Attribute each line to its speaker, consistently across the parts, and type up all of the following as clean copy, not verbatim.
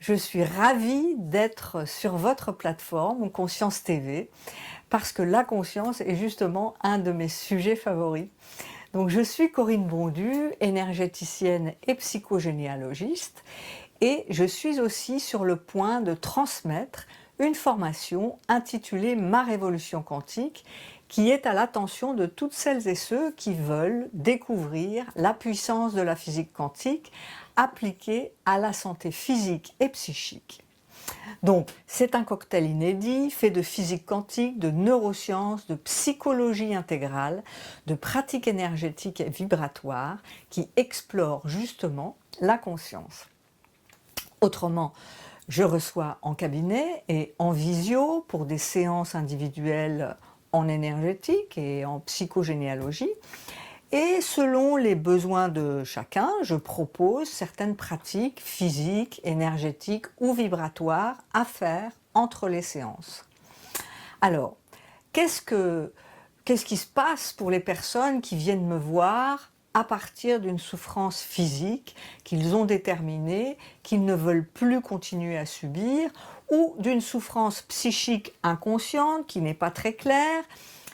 Speaker 1: Je suis ravie d'être sur votre plateforme Conscience TV parce que la conscience est justement un de mes sujets favoris. Donc je suis Corinne Bondu, énergéticienne et psychogénéalogiste et je suis aussi sur le point de transmettre une formation intitulée Ma révolution quantique qui est à l'attention de toutes celles et ceux qui veulent découvrir la puissance de la physique quantique appliquée à la santé physique et psychique. Donc, c'est un cocktail inédit fait de physique quantique, de neurosciences, de psychologie intégrale, de pratiques énergétiques et vibratoires qui explorent justement la conscience. Autrement, je reçois en cabinet et en visio pour des séances individuelles en énergétique et en psychogénéalogie. Et selon les besoins de chacun, je propose certaines pratiques physiques, énergétiques ou vibratoires à faire entre les séances. Alors, qu'est-ce qui se passe pour les personnes qui viennent me voir à partir d'une souffrance physique qu'ils ont déterminée, qu'ils ne veulent plus continuer à subir, ou d'une souffrance psychique inconsciente qui n'est pas très claire?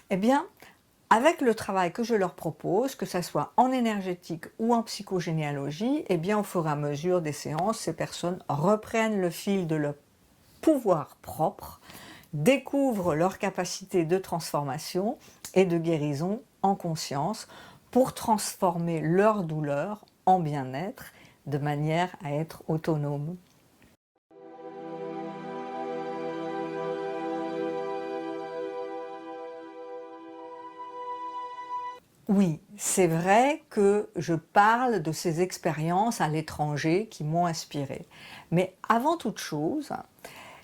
Speaker 1: Eh bien, avec le travail que je leur propose, que ce soit en énergétique ou en psychogénéalogie, eh bien, au fur et à mesure des séances, ces personnes reprennent le fil de leur pouvoir propre, découvrent leur capacité de transformation et de guérison en conscience pour transformer leur douleur en bien-être de manière à être autonome. Oui, c'est vrai que je parle de ces expériences à l'étranger qui m'ont inspirée. Mais avant toute chose,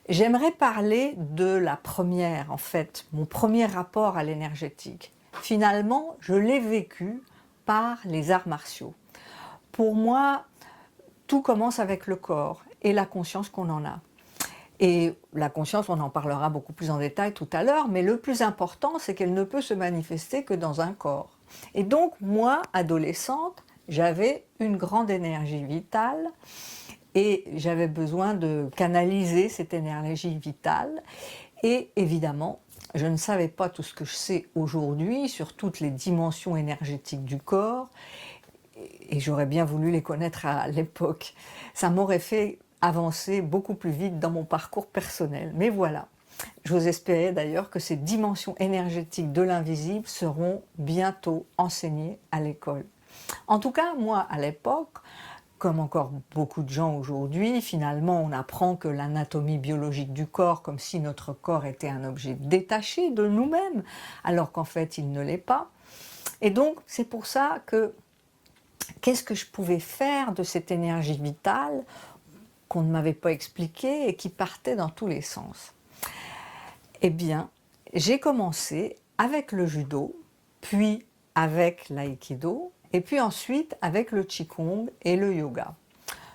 Speaker 1: j'aimerais parler de la première, en fait, mon premier rapport à l'énergétique. Finalement, je l'ai vécu par les arts martiaux. Pour moi, tout commence avec le corps et la conscience qu'on en a. Et la conscience, on en parlera beaucoup plus en détail tout à l'heure, mais le plus important, c'est qu'elle ne peut se manifester que dans un corps. Et donc, moi, adolescente, j'avais une grande énergie vitale et j'avais besoin de canaliser cette énergie vitale. Et évidemment, je ne savais pas tout ce que je sais aujourd'hui sur toutes les dimensions énergétiques du corps et j'aurais bien voulu les connaître à l'époque. Ça m'aurait fait avancer beaucoup plus vite dans mon parcours personnel. Mais voilà, j'ose espérer d'ailleurs que ces dimensions énergétiques de l'invisible seront bientôt enseignées à l'école. En tout cas, moi, à l'époque, comme encore beaucoup de gens aujourd'hui, finalement, on apprend que l'anatomie biologique du corps, comme si notre corps était un objet détaché de nous-mêmes, alors qu'en fait, il ne l'est pas. Et donc, c'est pour ça que qu'est-ce que je pouvais faire de cette énergie vitale qu'on ne m'avait pas expliquée et qui partait dans tous les sens? Eh bien, j'ai commencé avec le judo, puis avec l'aïkido, et puis ensuite avec le qigong et le yoga.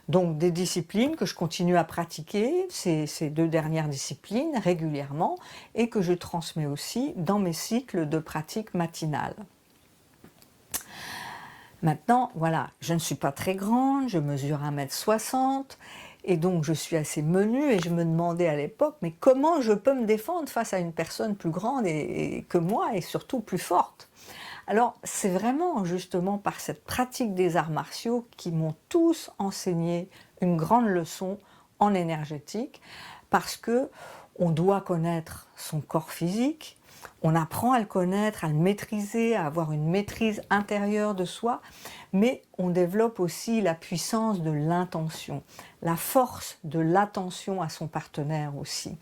Speaker 1: Donc des disciplines que je continue à pratiquer, ces deux dernières disciplines, régulièrement, et que je transmets aussi dans mes cycles de pratique matinale. Maintenant, voilà, je ne suis pas très grande, je mesure 1,60 m, et donc je suis assez menue, et je me demandais à l'époque, mais comment je peux me défendre face à une personne plus grande que moi, et surtout plus forte? Alors, c'est vraiment justement par cette pratique des arts martiaux qui m'ont tous enseigné une grande leçon en énergétique, parce que on doit connaître son corps physique, on apprend à le connaître, à le maîtriser, à avoir une maîtrise intérieure de soi, mais on développe aussi la puissance de l'intention, la force de l'attention à son partenaire aussi.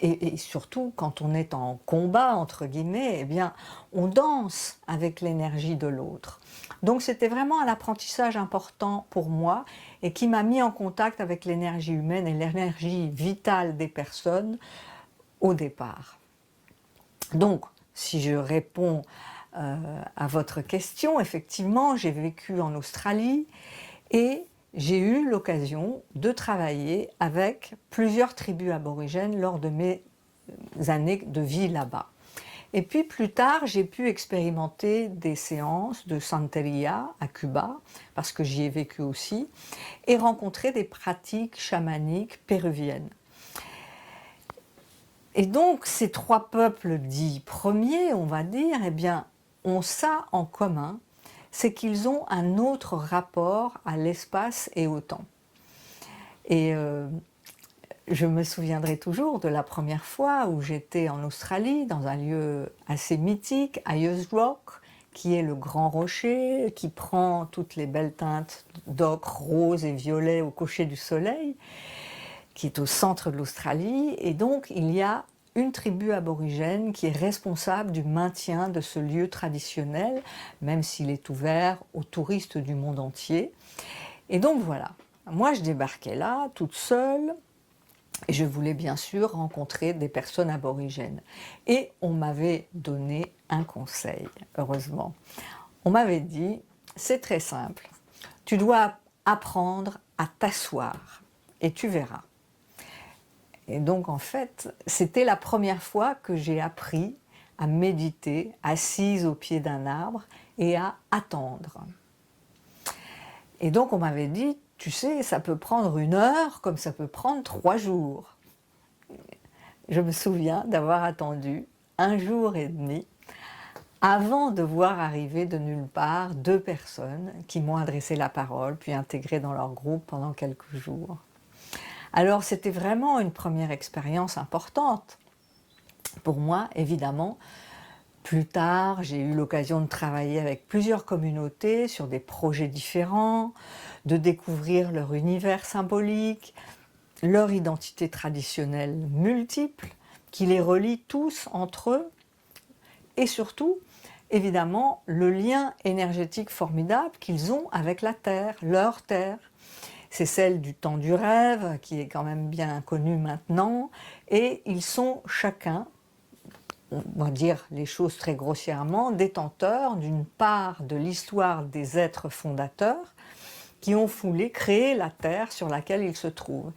Speaker 1: Et surtout, quand on est en combat, entre guillemets, eh bien, on danse avec l'énergie de l'autre. Donc c'était vraiment un apprentissage important pour moi et qui m'a mis en contact avec l'énergie humaine et l'énergie vitale des personnes au départ. Donc, si je réponds à votre question, effectivement, j'ai vécu en Australie et j'ai eu l'occasion de travailler avec plusieurs tribus aborigènes lors de mes années de vie là-bas. Et puis plus tard, j'ai pu expérimenter des séances de Santeria à Cuba, parce que j'y ai vécu aussi, et rencontrer des pratiques chamaniques péruviennes. Et donc ces trois peuples dits premiers, on va dire, eh bien, ont ça en commun, c'est qu'ils ont un autre rapport à l'espace et au temps. Et je me souviendrai toujours de la première fois où j'étais en Australie, dans un lieu assez mythique, Ayers Rock, qui est le grand rocher, qui prend toutes les belles teintes d'ocre, rose et violet au coucher du soleil, qui est au centre de l'Australie. Et donc, il y a une tribu aborigène qui est responsable du maintien de ce lieu traditionnel, même s'il est ouvert aux touristes du monde entier. Et donc voilà, moi je débarquais là, toute seule, et je voulais bien sûr rencontrer des personnes aborigènes. Et on m'avait donné un conseil, heureusement. On m'avait dit, c'est très simple, tu dois apprendre à t'asseoir, et tu verras. Et donc en fait, c'était la première fois que j'ai appris à méditer assise au pied d'un arbre et à attendre. Et donc on m'avait dit, tu sais, ça peut prendre 1 heure comme ça peut prendre 3 jours. Je me souviens d'avoir attendu 1 jour et demi avant de voir arriver de nulle part 2 personnes qui m'ont adressé la parole, puis intégré dans leur groupe pendant quelques jours. Alors c'était vraiment une première expérience importante. Pour moi, évidemment, plus tard, j'ai eu l'occasion de travailler avec plusieurs communautés sur des projets différents, de découvrir leur univers symbolique, leur identité traditionnelle multiple, qui les relie tous entre eux, et surtout, évidemment, le lien énergétique formidable qu'ils ont avec la Terre, leur Terre. C'est celle du temps du rêve, qui est quand même bien connue maintenant, et ils sont chacun, on va dire les choses très grossièrement, détenteurs d'une part de l'histoire des êtres fondateurs qui ont créé la Terre sur laquelle ils se trouvent.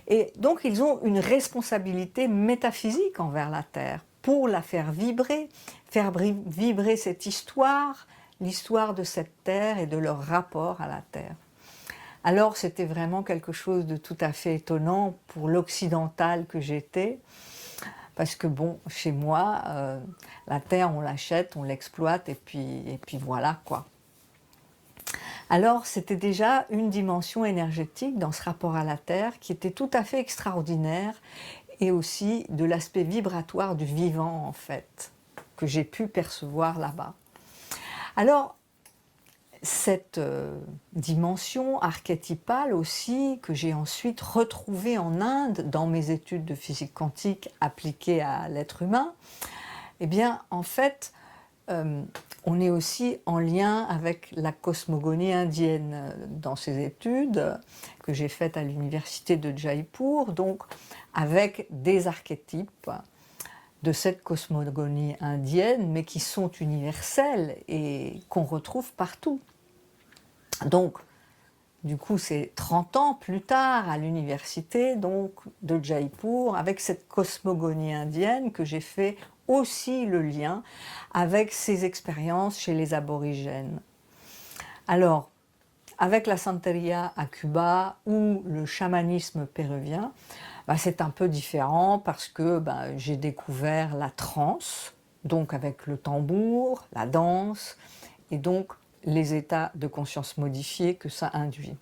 Speaker 1: Et donc ils ont une responsabilité métaphysique envers la Terre, pour la faire vibrer cette histoire, l'histoire de cette Terre et de leur rapport à la Terre. Alors c'était vraiment quelque chose de tout à fait étonnant pour l'occidental que j'étais, parce que bon, chez moi, la terre on l'achète, on l'exploite et puis voilà quoi. Alors c'était déjà une dimension énergétique dans ce rapport à la terre qui était tout à fait extraordinaire, et aussi de l'aspect vibratoire du vivant en fait, que j'ai pu percevoir là-bas. Alors, cette dimension archétypale aussi, que j'ai ensuite retrouvée en Inde dans mes études de physique quantique appliquées à l'être humain, eh bien en fait, on est aussi en lien avec la cosmogonie indienne dans ces études que j'ai faites à l'université de Jaipur, donc avec des archétypes de cette cosmogonie indienne, mais qui sont universels et qu'on retrouve partout. Donc, du coup, c'est 30 ans plus tard à l'université donc de Jaipur, avec cette cosmogonie indienne, que j'ai fait aussi le lien avec ces expériences chez les aborigènes. Alors, avec la Santeria à Cuba ou le chamanisme péruvien, c'est un peu différent parce que j'ai découvert la transe, donc avec le tambour, la danse, et donc les états de conscience modifiés que ça induit.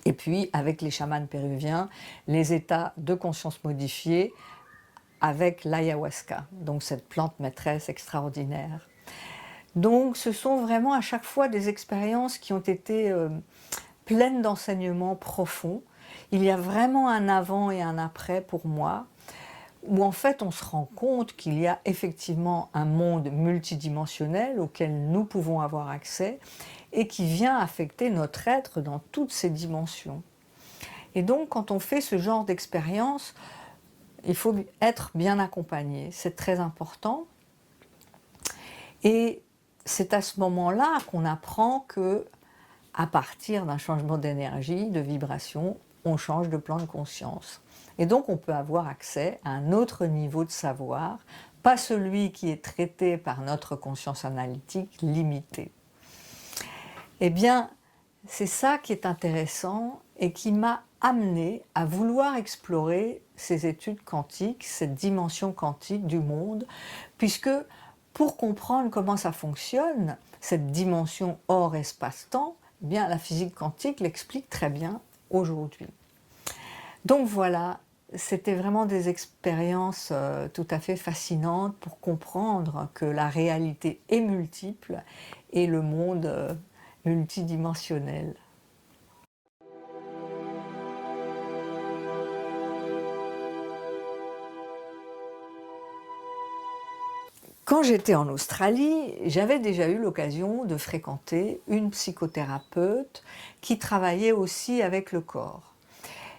Speaker 1: Et puis avec les chamans péruviens, les états de conscience modifiés avec l'ayahuasca, donc cette plante maîtresse extraordinaire. Donc ce sont vraiment à chaque fois des expériences qui ont été pleines d'enseignements profonds. Il y a vraiment un avant et un après pour moi, où en fait on se rend compte qu'il y a effectivement un monde multidimensionnel auquel nous pouvons avoir accès et qui vient affecter notre être dans toutes ses dimensions. Et donc quand on fait ce genre d'expérience, il faut être bien accompagné, c'est très important. Et c'est à ce moment-là qu'on apprend que, à partir d'un changement d'énergie, de vibration, on change de plan de conscience. Et donc on peut avoir accès à un autre niveau de savoir, pas celui qui est traité par notre conscience analytique limitée. Eh bien, c'est ça qui est intéressant et qui m'a amené à vouloir explorer ces études quantiques, cette dimension quantique du monde, puisque pour comprendre comment ça fonctionne, cette dimension hors espace-temps, eh bien la physique quantique l'explique très bien aujourd'hui. Donc voilà, c'était vraiment des expériences tout à fait fascinantes pour comprendre que la réalité est multiple et le monde multidimensionnel. Quand j'étais en Australie, j'avais déjà eu l'occasion de fréquenter une psychothérapeute qui travaillait aussi avec le corps.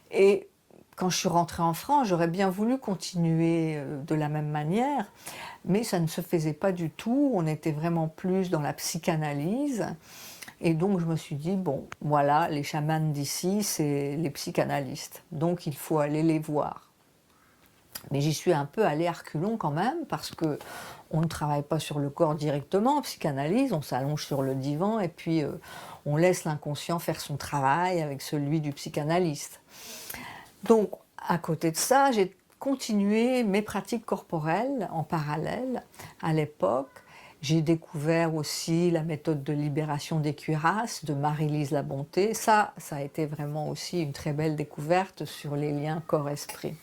Speaker 1: Et quand je suis rentrée en France, j'aurais bien voulu continuer de la même manière, mais ça ne se faisait pas du tout. On était vraiment plus dans la psychanalyse. Et donc je me suis dit, bon, voilà, les chamans d'ici, c'est les psychanalystes. Donc il faut aller les voir. Mais j'y suis un peu allée à reculons quand même, parce que on ne travaille pas sur le corps directement en psychanalyse, on s'allonge sur le divan et puis on laisse l'inconscient faire son travail avec celui du psychanalyste. Donc, à côté de ça, j'ai continué mes pratiques corporelles en parallèle. À l'époque, j'ai découvert aussi la méthode de libération des cuirasses de Marie-Lise Labonté. Ça a été vraiment aussi une très belle découverte sur les liens corps-esprit.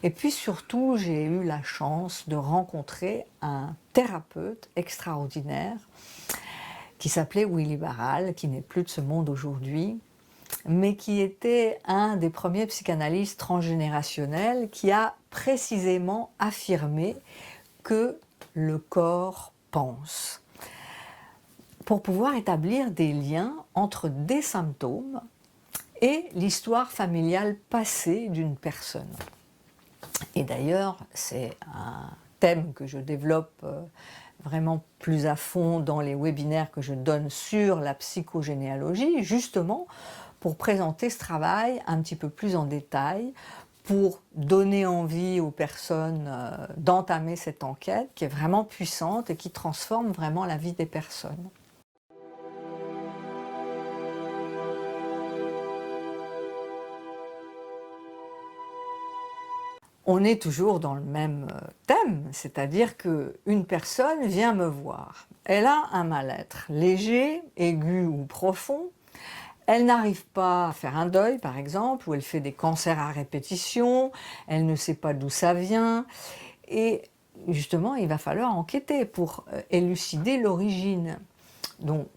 Speaker 1: Et puis surtout, j'ai eu la chance de rencontrer un thérapeute extraordinaire qui s'appelait Willy Barral, qui n'est plus de ce monde aujourd'hui, mais qui était un des premiers psychanalystes transgénérationnels qui a précisément affirmé que le corps pense, pour pouvoir établir des liens entre des symptômes et l'histoire familiale passée d'une personne. Et d'ailleurs, c'est un thème que je développe vraiment plus à fond dans les webinaires que je donne sur la psychogénéalogie, justement pour présenter ce travail un petit peu plus en détail, pour donner envie aux personnes d'entamer cette enquête qui est vraiment puissante et qui transforme vraiment la vie des personnes. On est toujours dans le même thème, c'est-à-dire qu'une personne vient me voir. Elle a un mal-être léger, aigu ou profond. Elle n'arrive pas à faire un deuil, par exemple, ou elle fait des cancers à répétition, elle ne sait pas d'où ça vient. Et justement, il va falloir enquêter pour élucider l'origine. Donc,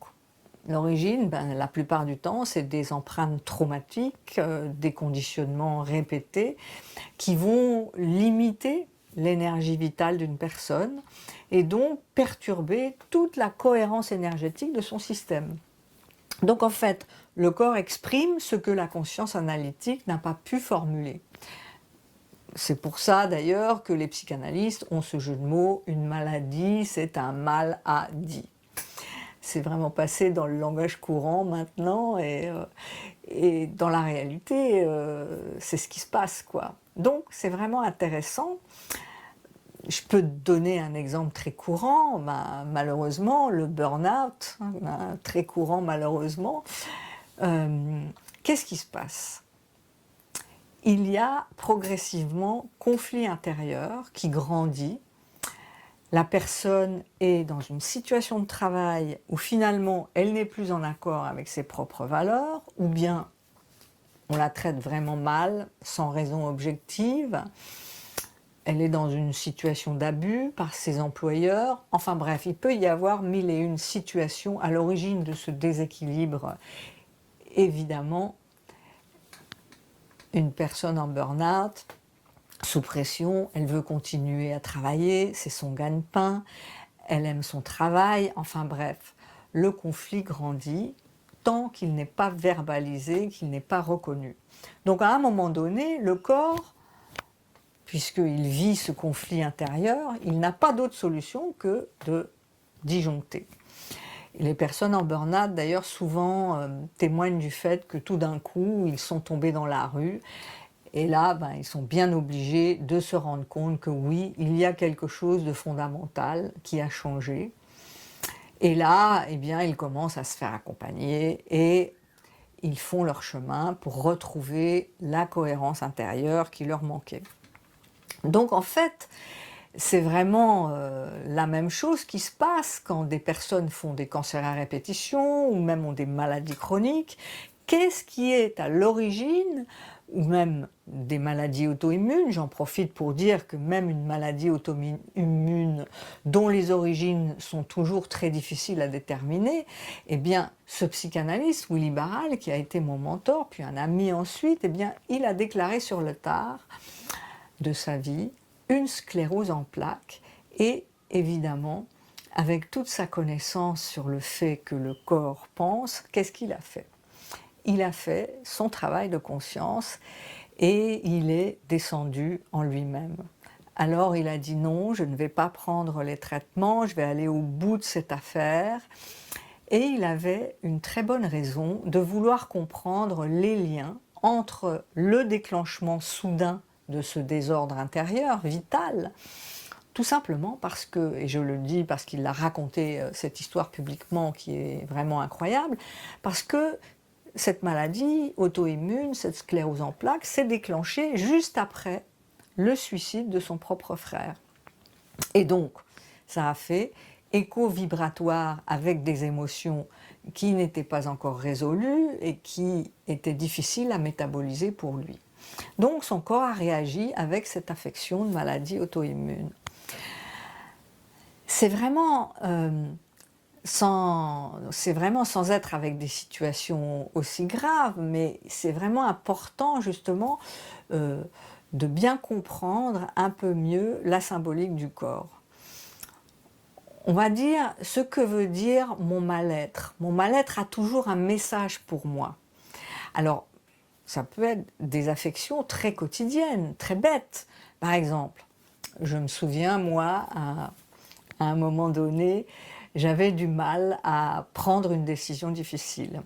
Speaker 1: l'origine, la plupart du temps, c'est des empreintes traumatiques, des conditionnements répétés qui vont limiter l'énergie vitale d'une personne et donc perturber toute la cohérence énergétique de son système. Donc en fait, le corps exprime ce que la conscience analytique n'a pas pu formuler. C'est pour ça d'ailleurs que les psychanalystes ont ce jeu de mots, une maladie, c'est un mal à dit. C'est vraiment passé dans le langage courant maintenant et dans la réalité, c'est ce qui se passe, quoi. Donc c'est vraiment intéressant. Je peux te donner un exemple très courant, malheureusement, le burn-out, très courant malheureusement. Qu'est-ce qui se passe? Il y a progressivement conflit intérieur qui grandit. La personne est dans une situation de travail où finalement elle n'est plus en accord avec ses propres valeurs, ou bien on la traite vraiment mal, sans raison objective. Elle est dans une situation d'abus par ses employeurs. Enfin bref, il peut y avoir mille et une situations à l'origine de ce déséquilibre. Évidemment, une personne en burn-out, sous pression, elle veut continuer à travailler, c'est son gagne-pain, elle aime son travail, enfin bref, le conflit grandit tant qu'il n'est pas verbalisé, qu'il n'est pas reconnu. Donc à un moment donné, le corps, puisqu'il vit ce conflit intérieur, il n'a pas d'autre solution que de disjoncter. Et les personnes en burn-out, d'ailleurs, souvent témoignent du fait que tout d'un coup, ils sont tombés dans la rue. Et là, ben, ils sont bien obligés de se rendre compte que oui, il y a quelque chose de fondamental qui a changé. Et là, eh bien, ils commencent à se faire accompagner et ils font leur chemin pour retrouver la cohérence intérieure qui leur manquait. Donc en fait, c'est vraiment la même chose qui se passe quand des personnes font des cancers à répétition ou même ont des maladies chroniques. Qu'est-ce qui est à l'origine, ou même des maladies auto-immunes? J'en profite pour dire que même une maladie auto-immune dont les origines sont toujours très difficiles à déterminer, eh bien ce psychanalyste, Willy Barral, qui a été mon mentor, puis un ami ensuite, eh bien il a déclaré sur le tard de sa vie une sclérose en plaques et évidemment, avec toute sa connaissance sur le fait que le corps pense, qu'est-ce qu'il a fait? Il a fait son travail de conscience et il est descendu en lui-même. Alors il a dit non, je ne vais pas prendre les traitements, je vais aller au bout de cette affaire. Et il avait une très bonne raison de vouloir comprendre les liens entre le déclenchement soudain de ce désordre intérieur vital, tout simplement parce que, et je le dis parce qu'il a raconté cette histoire publiquement qui est vraiment incroyable, parce que cette maladie auto-immune, cette sclérose en plaques, s'est déclenchée juste après le suicide de son propre frère. Et donc, ça a fait écho vibratoire avec des émotions qui n'étaient pas encore résolues et qui étaient difficiles à métaboliser pour lui. Donc son corps a réagi avec cette affection de maladie auto-immune. C'est vraiment sans être avec des situations aussi graves, mais c'est vraiment important justement de bien comprendre un peu mieux la symbolique du corps. On va dire ce que veut dire mon mal-être. Mon mal-être a toujours un message pour moi. Alors, ça peut être des affections très quotidiennes, très bêtes. Par exemple, je me souviens, moi, à un moment donné, j'avais du mal à prendre une décision difficile.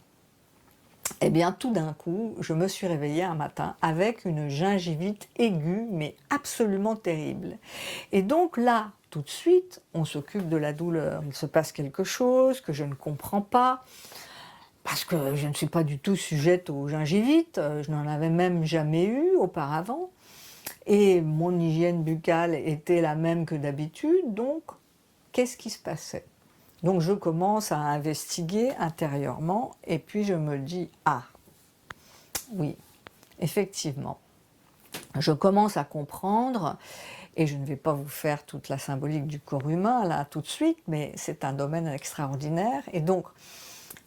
Speaker 1: Eh bien, tout d'un coup, je me suis réveillée un matin avec une gingivite aiguë, mais absolument terrible. Et donc là, tout de suite, on s'occupe de la douleur. Il se passe quelque chose que je ne comprends pas, parce que je ne suis pas du tout sujette aux gingivites, je n'en avais même jamais eu auparavant. Et mon hygiène buccale était la même que d'habitude, donc qu'est-ce qui se passait? Donc je commence à investiguer intérieurement et puis je me dis « Ah, oui, effectivement, je commence à comprendre » et je ne vais pas vous faire toute la symbolique du corps humain là tout de suite, mais c'est un domaine extraordinaire et donc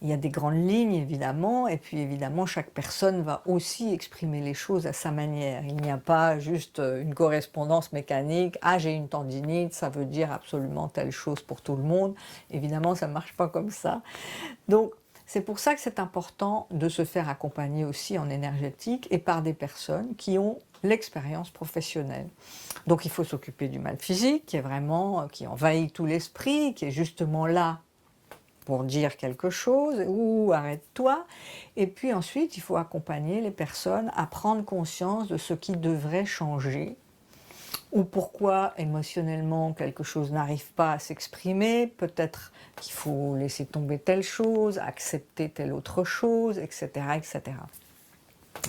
Speaker 1: il y a des grandes lignes évidemment, et puis évidemment chaque personne va aussi exprimer les choses à sa manière. Il n'y a pas juste une correspondance mécanique, ah j'ai une tendinite, ça veut dire absolument telle chose pour tout le monde. Évidemment ça ne marche pas comme ça. Donc c'est pour ça que c'est important de se faire accompagner aussi en énergétique et par des personnes qui ont l'expérience professionnelle. Donc il faut s'occuper du mal physique qui est vraiment, qui envahit tout l'esprit, qui est justement là pour dire quelque chose, ou arrête-toi. Et puis ensuite, il faut accompagner les personnes à prendre conscience de ce qui devrait changer, ou pourquoi émotionnellement quelque chose n'arrive pas à s'exprimer, peut-être qu'il faut laisser tomber telle chose, accepter telle autre chose, etc. etc.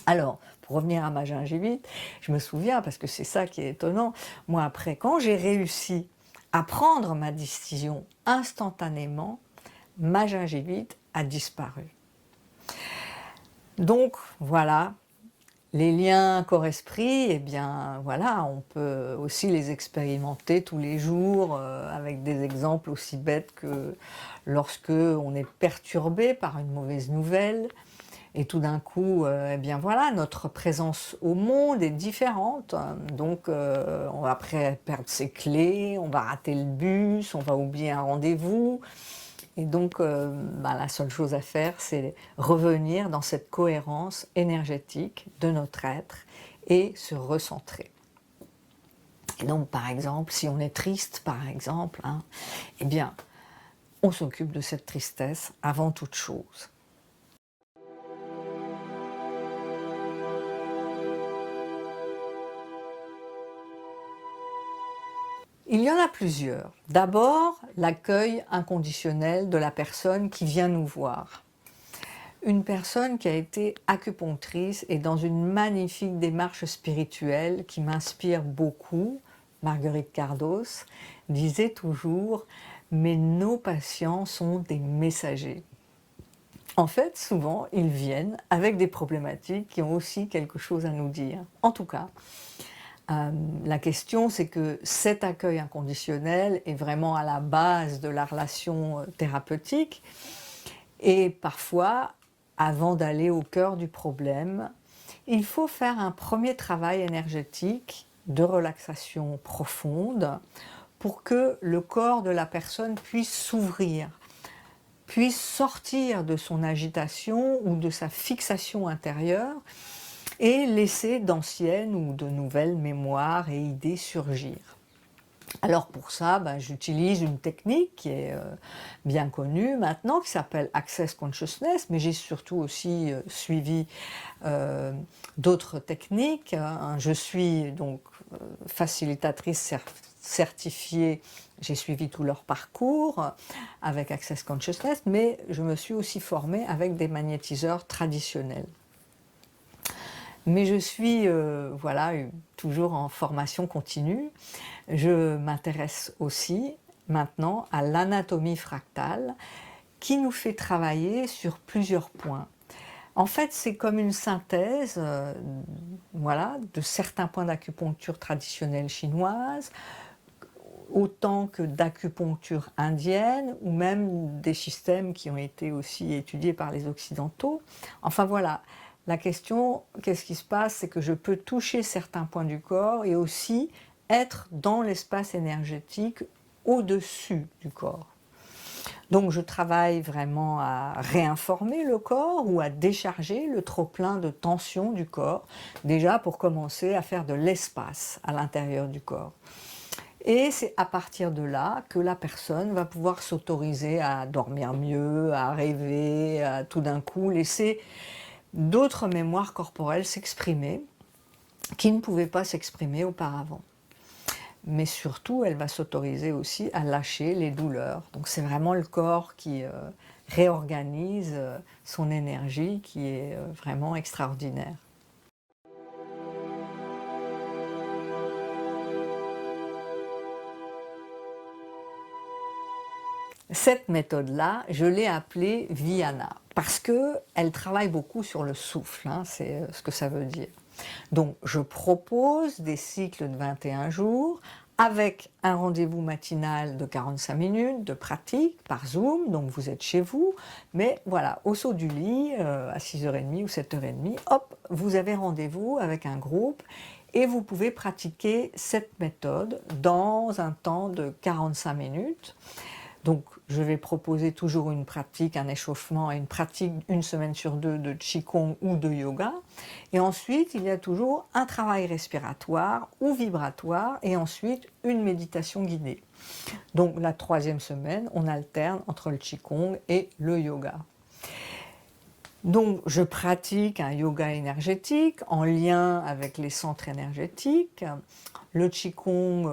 Speaker 1: Alors, pour revenir à ma gingivite, je me souviens, parce que c'est ça qui est étonnant, moi après, quand j'ai réussi à prendre ma décision instantanément, ma gingivite a disparu. Donc voilà, les liens corps-esprit, eh bien voilà, on peut aussi les expérimenter tous les jours avec des exemples aussi bêtes que lorsque on est perturbé par une mauvaise nouvelle et tout d'un coup, eh bien voilà, notre présence au monde est différente. Donc on va perdre ses clés, on va rater le bus, on va oublier un rendez-vous. Et donc, la seule chose à faire, c'est revenir dans cette cohérence énergétique de notre être et se recentrer. Et donc, par exemple, si on est triste, par exemple, eh bien, on s'occupe de cette tristesse avant toute chose. Il y en a plusieurs. D'abord, l'accueil inconditionnel de la personne qui vient nous voir. Une personne qui a été acupunctrice et dans une magnifique démarche spirituelle qui m'inspire beaucoup, Marguerite Cardos, disait toujours « Mais nos patients sont des messagers ». En fait, souvent, ils viennent avec des problématiques qui ont aussi quelque chose à nous dire. En tout cas, la question, c'est que cet accueil inconditionnel est vraiment à la base de la relation thérapeutique. Et parfois, avant d'aller au cœur du problème, il faut faire un premier travail énergétique de relaxation profonde pour que le corps de la personne puisse s'ouvrir, puisse sortir de son agitation ou de sa fixation intérieure et laisser d'anciennes ou de nouvelles mémoires et idées surgir. Alors pour ça, j'utilise une technique qui est bien connue maintenant, qui s'appelle Access Consciousness, mais j'ai surtout aussi suivi d'autres techniques. Je suis donc facilitatrice certifiée, j'ai suivi tout leur parcours avec Access Consciousness, mais je me suis aussi formée avec des magnétiseurs traditionnels. Mais je suis voilà, toujours en formation continue. Je m'intéresse aussi maintenant à l'anatomie fractale qui nous fait travailler sur plusieurs points. En fait, c'est comme une synthèse voilà, de certains points d'acupuncture traditionnelle chinoise, autant que d'acupuncture indienne, ou même des systèmes qui ont été aussi étudiés par les Occidentaux. Enfin voilà. La question, qu'est-ce qui se passe, c'est que je peux toucher certains points du corps et aussi être dans l'espace énergétique au-dessus du corps. Donc je travaille vraiment à réinformer le corps ou à décharger le trop-plein de tension du corps, déjà pour commencer à faire de l'espace à l'intérieur du corps. Et c'est à partir de là que la personne va pouvoir s'autoriser à dormir mieux, à rêver, à tout d'un coup laisser d'autres mémoires corporelles s'exprimer qui ne pouvaient pas s'exprimer auparavant. Mais surtout, elle va s'autoriser aussi à lâcher les douleurs. Donc c'est vraiment le corps qui réorganise son énergie qui est vraiment extraordinaire. Cette méthode-là, je l'ai appelée Viana parce qu'elle travaille beaucoup sur le souffle, hein, c'est ce que ça veut dire. Donc je propose des cycles de 21 jours avec un rendez-vous matinal de 45 minutes de pratique par Zoom, donc vous êtes chez vous, mais voilà, au saut du lit, à 6h30 ou 7h30, hop, vous avez rendez-vous avec un groupe et vous pouvez pratiquer cette méthode dans un temps de 45 minutes. Donc, je vais proposer toujours une pratique, un échauffement et une pratique une semaine sur deux de Qigong ou de yoga. Et ensuite, il y a toujours un travail respiratoire ou vibratoire et ensuite une méditation guidée. Donc, la troisième semaine, on alterne entre le Qigong et le yoga. Donc, je pratique un yoga énergétique en lien avec les centres énergétiques. Le Qigong,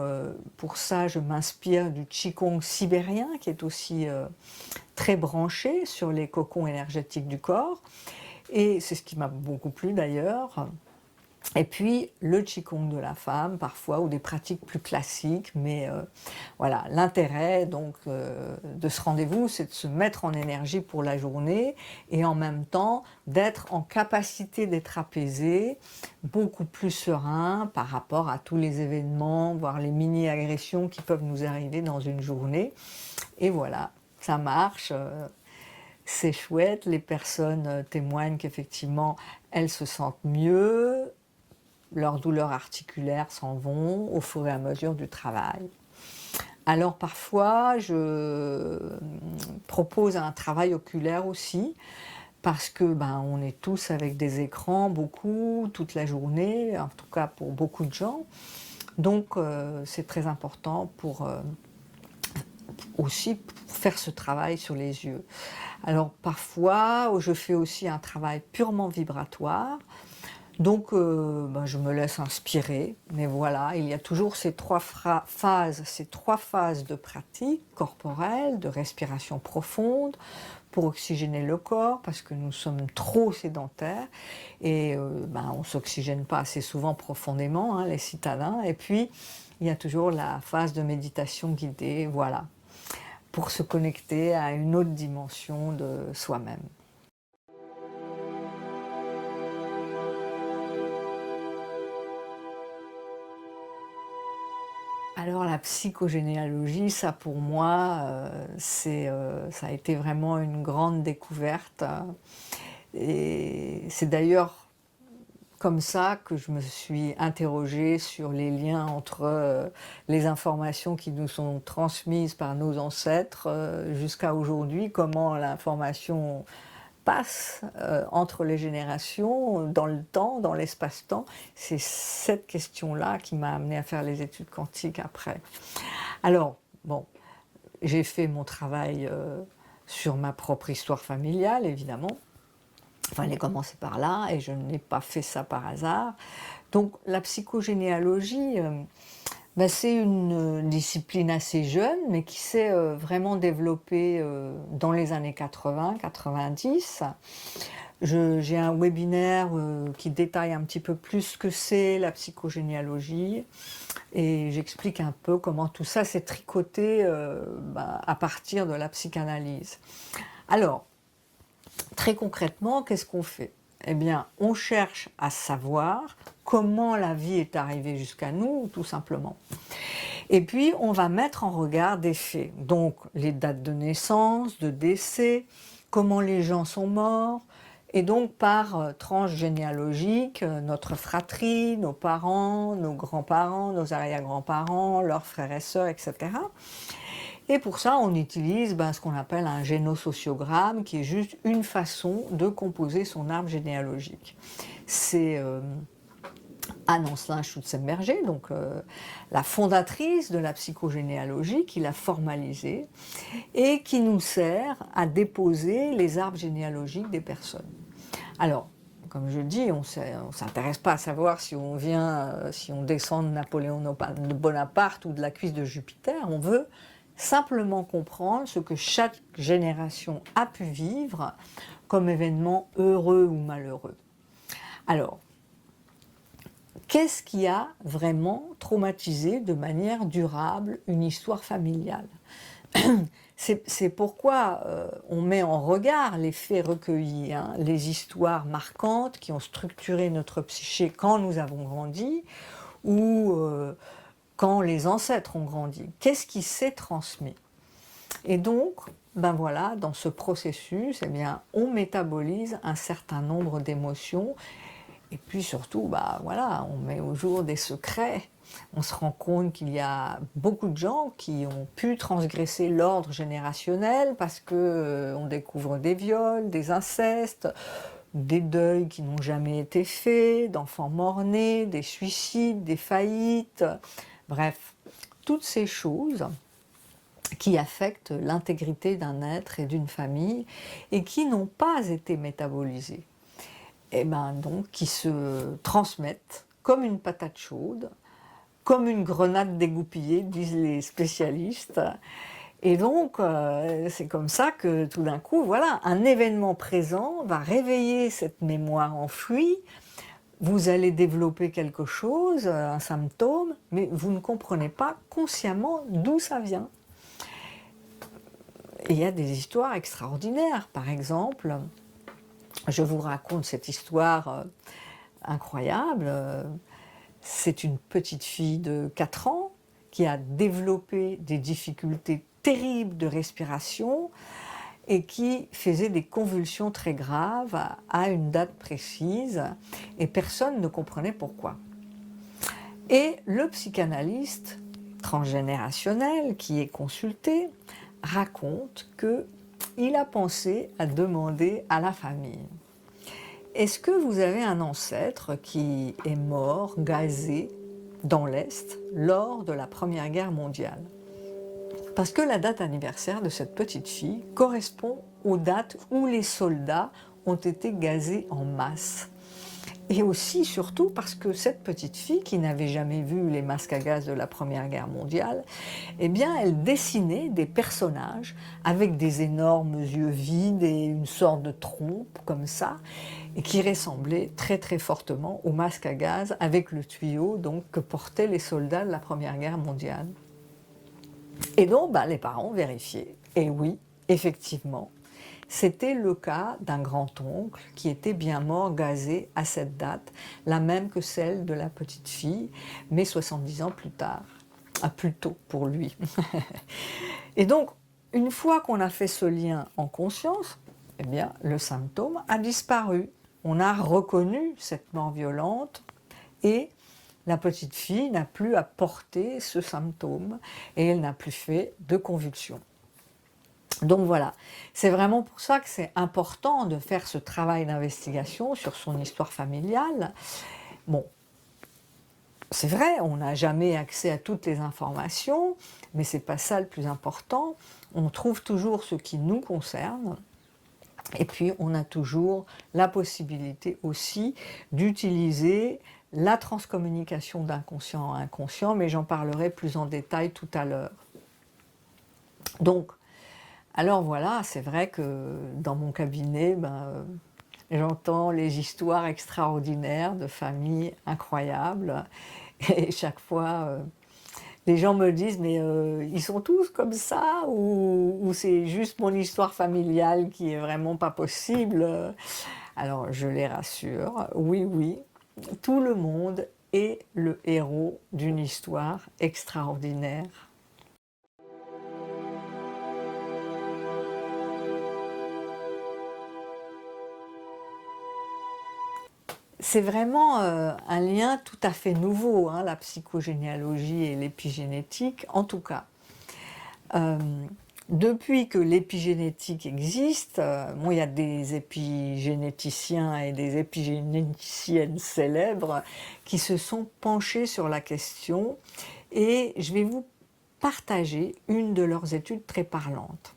Speaker 1: pour ça, je m'inspire du Qigong sibérien, qui est aussi très branché sur les cocons énergétiques du corps. Et c'est ce qui m'a beaucoup plu d'ailleurs. Et puis le Qigong de la femme, parfois, ou des pratiques plus classiques. Mais voilà, l'intérêt donc de ce rendez-vous, c'est de se mettre en énergie pour la journée et en même temps d'être en capacité d'être apaisé, beaucoup plus serein par rapport à tous les événements, voire les mini-agressions qui peuvent nous arriver dans une journée. Et voilà, ça marche. C'est chouette, les personnes témoignent qu'effectivement, elles se sentent mieux, leurs douleurs articulaires s'en vont au fur et à mesure du travail. Alors parfois, je propose un travail oculaire aussi, parce que on est tous avec des écrans, beaucoup, toute la journée, en tout cas pour beaucoup de gens. Donc c'est très important pour aussi pour faire ce travail sur les yeux. Alors parfois, je fais aussi un travail purement vibratoire, donc je me laisse inspirer, mais voilà, il y a toujours ces ces trois phases de pratique corporelle, de respiration profonde, pour oxygéner le corps, parce que nous sommes trop sédentaires, et on ne s'oxygène pas assez souvent profondément, hein, les citadins, et puis il y a toujours la phase de méditation guidée, voilà, pour se connecter à une autre dimension de soi-même. Alors la psychogénéalogie, ça pour moi, ça a été vraiment une grande découverte. Et c'est d'ailleurs comme ça que je me suis interrogée sur les liens entre les informations qui nous sont transmises par nos ancêtres jusqu'à aujourd'hui, comment l'information passe entre les générations, dans le temps, dans l'espace-temps. C'est cette question-là qui m'a amenée à faire les études quantiques après. Alors, bon, j'ai fait mon travail sur ma propre histoire familiale, évidemment. Il fallait commencer par là, et je n'ai pas fait ça par hasard. Donc la psychogénéalogie, c'est une discipline assez jeune, mais qui s'est vraiment développée dans les années 80-90. J'ai un webinaire qui détaille un petit peu plus ce que c'est la psychogénéalogie, et j'explique un peu comment tout ça s'est tricoté à partir de la psychanalyse. Alors, très concrètement, qu'est-ce qu'on fait? Eh bien, on cherche à savoir comment la vie est arrivée jusqu'à nous, tout simplement. Et puis, on va mettre en regard des faits. Donc, les dates de naissance, de décès, comment les gens sont morts, et donc par tranche généalogique, notre fratrie, nos parents, nos grands-parents, nos arrière-grands-parents, leurs frères et sœurs, etc. Et pour ça, on utilise ce qu'on appelle un génosociogramme, qui est juste une façon de composer son arbre généalogique. C'est Anne-Ancelin Schutzenberger, donc la fondatrice de la psychogénéalogie, qui l'a formalisée et qui nous sert à déposer les arbres généalogiques des personnes. Alors, comme je dis, on ne s'intéresse pas à savoir si on descend de Napoléon Bonaparte ou de la cuisse de Jupiter. On veut simplement comprendre ce que chaque génération a pu vivre comme événement heureux ou malheureux. Alors, qu'est-ce qui a vraiment traumatisé de manière durable une histoire familiale? C'est pourquoi on met en regard les faits recueillis, hein, les histoires marquantes qui ont structuré notre psyché quand nous avons grandi, ou quand les ancêtres ont grandi. Qu'est-ce qui s'est transmis? Et donc, voilà, dans ce processus, on métabolise un certain nombre d'émotions, et puis surtout, on met au jour des secrets. On se rend compte qu'il y a beaucoup de gens qui ont pu transgresser l'ordre générationnel parce qu'on découvre des viols, des incestes, des deuils qui n'ont jamais été faits, d'enfants morts-nés, des suicides, des faillites, bref, toutes ces choses qui affectent l'intégrité d'un être et d'une famille et qui n'ont pas été métabolisées, et donc qui se transmettent comme une patate chaude, comme une grenade dégoupillée, disent les spécialistes. Et donc, c'est comme ça que tout d'un coup, voilà, un événement présent va réveiller cette mémoire enfouie. Vous allez développer quelque chose, un symptôme, mais vous ne comprenez pas consciemment d'où ça vient. Et il y a des histoires extraordinaires. Par exemple, je vous raconte cette histoire incroyable. C'est une petite fille de 4 ans qui a développé des difficultés terribles de respiration et qui faisait des convulsions très graves à une date précise, et personne ne comprenait pourquoi. Et le psychanalyste transgénérationnel qui est consulté raconte qu'il a pensé à demander à la famille: est-ce que vous avez un ancêtre qui est mort, gazé, dans l'Est, lors de la Première Guerre mondiale? Parce que la date anniversaire de cette petite fille correspond aux dates où les soldats ont été gazés en masse. Et aussi, surtout, parce que cette petite fille, qui n'avait jamais vu les masques à gaz de la Première Guerre mondiale, eh bien, elle dessinait des personnages avec des énormes yeux vides et une sorte de trompe, comme ça, et qui ressemblaient très très fortement aux masques à gaz avec le tuyau donc, que portaient les soldats de la Première Guerre mondiale. Et donc, les parents vérifiaient. Et oui, effectivement, c'était le cas d'un grand-oncle qui était bien mort gazé à cette date, la même que celle de la petite fille, mais 70 ans plus tard. Ah, plus tôt pour lui. Et donc, une fois qu'on a fait ce lien en conscience, eh bien, le symptôme a disparu. On a reconnu cette mort violente et la petite fille n'a plus à porter ce symptôme et elle n'a plus fait de convulsions. Donc voilà, c'est vraiment pour ça que c'est important de faire ce travail d'investigation sur son histoire familiale. Bon, c'est vrai, on n'a jamais accès à toutes les informations, mais c'est pas ça le plus important. On trouve toujours ce qui nous concerne. Et puis, on a toujours la possibilité aussi d'utiliser la transcommunication d'inconscient à inconscient, mais j'en parlerai plus en détail tout à l'heure. Donc, alors voilà, c'est vrai que dans mon cabinet, j'entends les histoires extraordinaires de familles incroyables. Et chaque fois, les gens me disent, mais ils sont tous comme ça ou c'est juste mon histoire familiale qui est vraiment pas possible. Alors je les rassure, oui, oui, tout le monde est le héros d'une histoire extraordinaire. C'est vraiment un lien tout à fait nouveau, hein, la psychogénéalogie et l'épigénétique, en tout cas. Euh, Depuis que l'épigénétique existe, il y a des épigénéticiens et des épigénéticiennes célèbres qui se sont penchés sur la question et je vais vous partager une de leurs études très parlantes.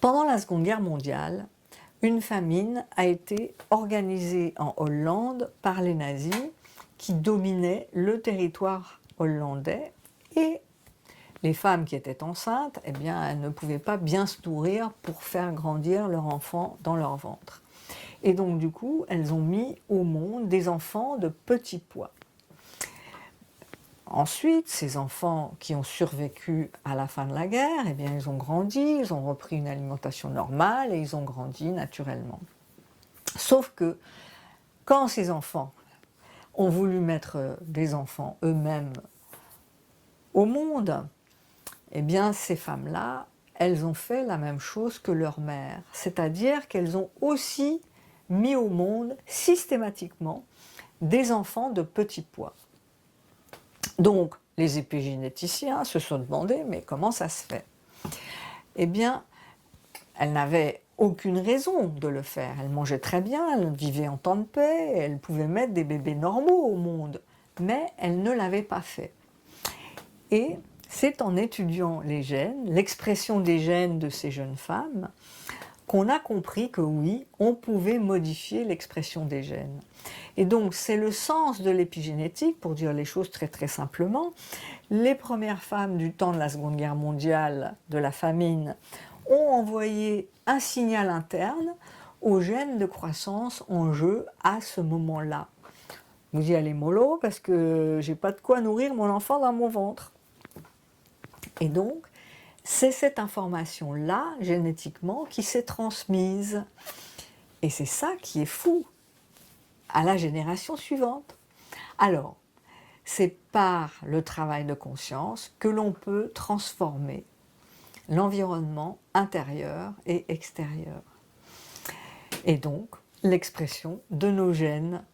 Speaker 1: Pendant la Seconde Guerre mondiale, une famine a été organisée en Hollande par les nazis qui dominaient le territoire hollandais et les femmes qui étaient enceintes, eh bien, elles ne pouvaient pas bien se nourrir pour faire grandir leur enfant dans leur ventre. Et donc, du coup, elles ont mis au monde des enfants de petit poids. Ensuite, ces enfants qui ont survécu à la fin de la guerre, eh bien, ils ont grandi, ils ont repris une alimentation normale et ils ont grandi naturellement. Sauf que quand ces enfants ont voulu mettre des enfants eux-mêmes au monde, eh bien, ces femmes-là, elles ont fait la même chose que leur mère, c'est-à-dire qu'elles ont aussi mis au monde systématiquement des enfants de petit poids. Donc, les épigénéticiens se sont demandé, mais comment ça se fait? Eh bien, elles n'avaient aucune raison de le faire. Elles mangeaient très bien, elles vivaient en temps de paix, elles pouvaient mettre des bébés normaux au monde, mais elles ne l'avaient pas fait. Et c'est en étudiant les gènes, l'expression des gènes de ces jeunes femmes, qu'on a compris que oui, on pouvait modifier l'expression des gènes. Et donc c'est le sens de l'épigénétique, pour dire les choses très très simplement. Les premières femmes du temps de la Seconde Guerre mondiale, de la famine, ont envoyé un signal interne aux gènes de croissance en jeu à ce moment-là. Vous y allez mollo parce que j'ai pas de quoi nourrir mon enfant dans mon ventre. Et donc, c'est cette information-là, génétiquement, qui s'est transmise. Et c'est ça qui est fou, à la génération suivante. Alors, c'est par le travail de conscience que l'on peut transformer l'environnement intérieur et extérieur. Et donc, l'expression de nos gènes.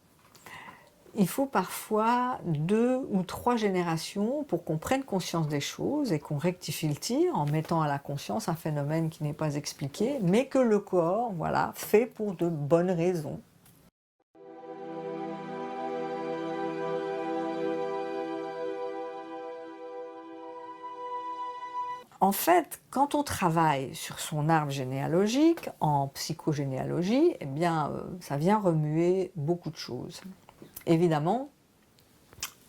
Speaker 1: Il faut parfois 2 ou 3 générations pour qu'on prenne conscience des choses et qu'on rectifie le tir en mettant à la conscience un phénomène qui n'est pas expliqué, mais que le corps, voilà, fait pour de bonnes raisons. En fait, quand on travaille sur son arbre généalogique, en psychogénéalogie, eh bien, ça vient remuer beaucoup de choses. Évidemment,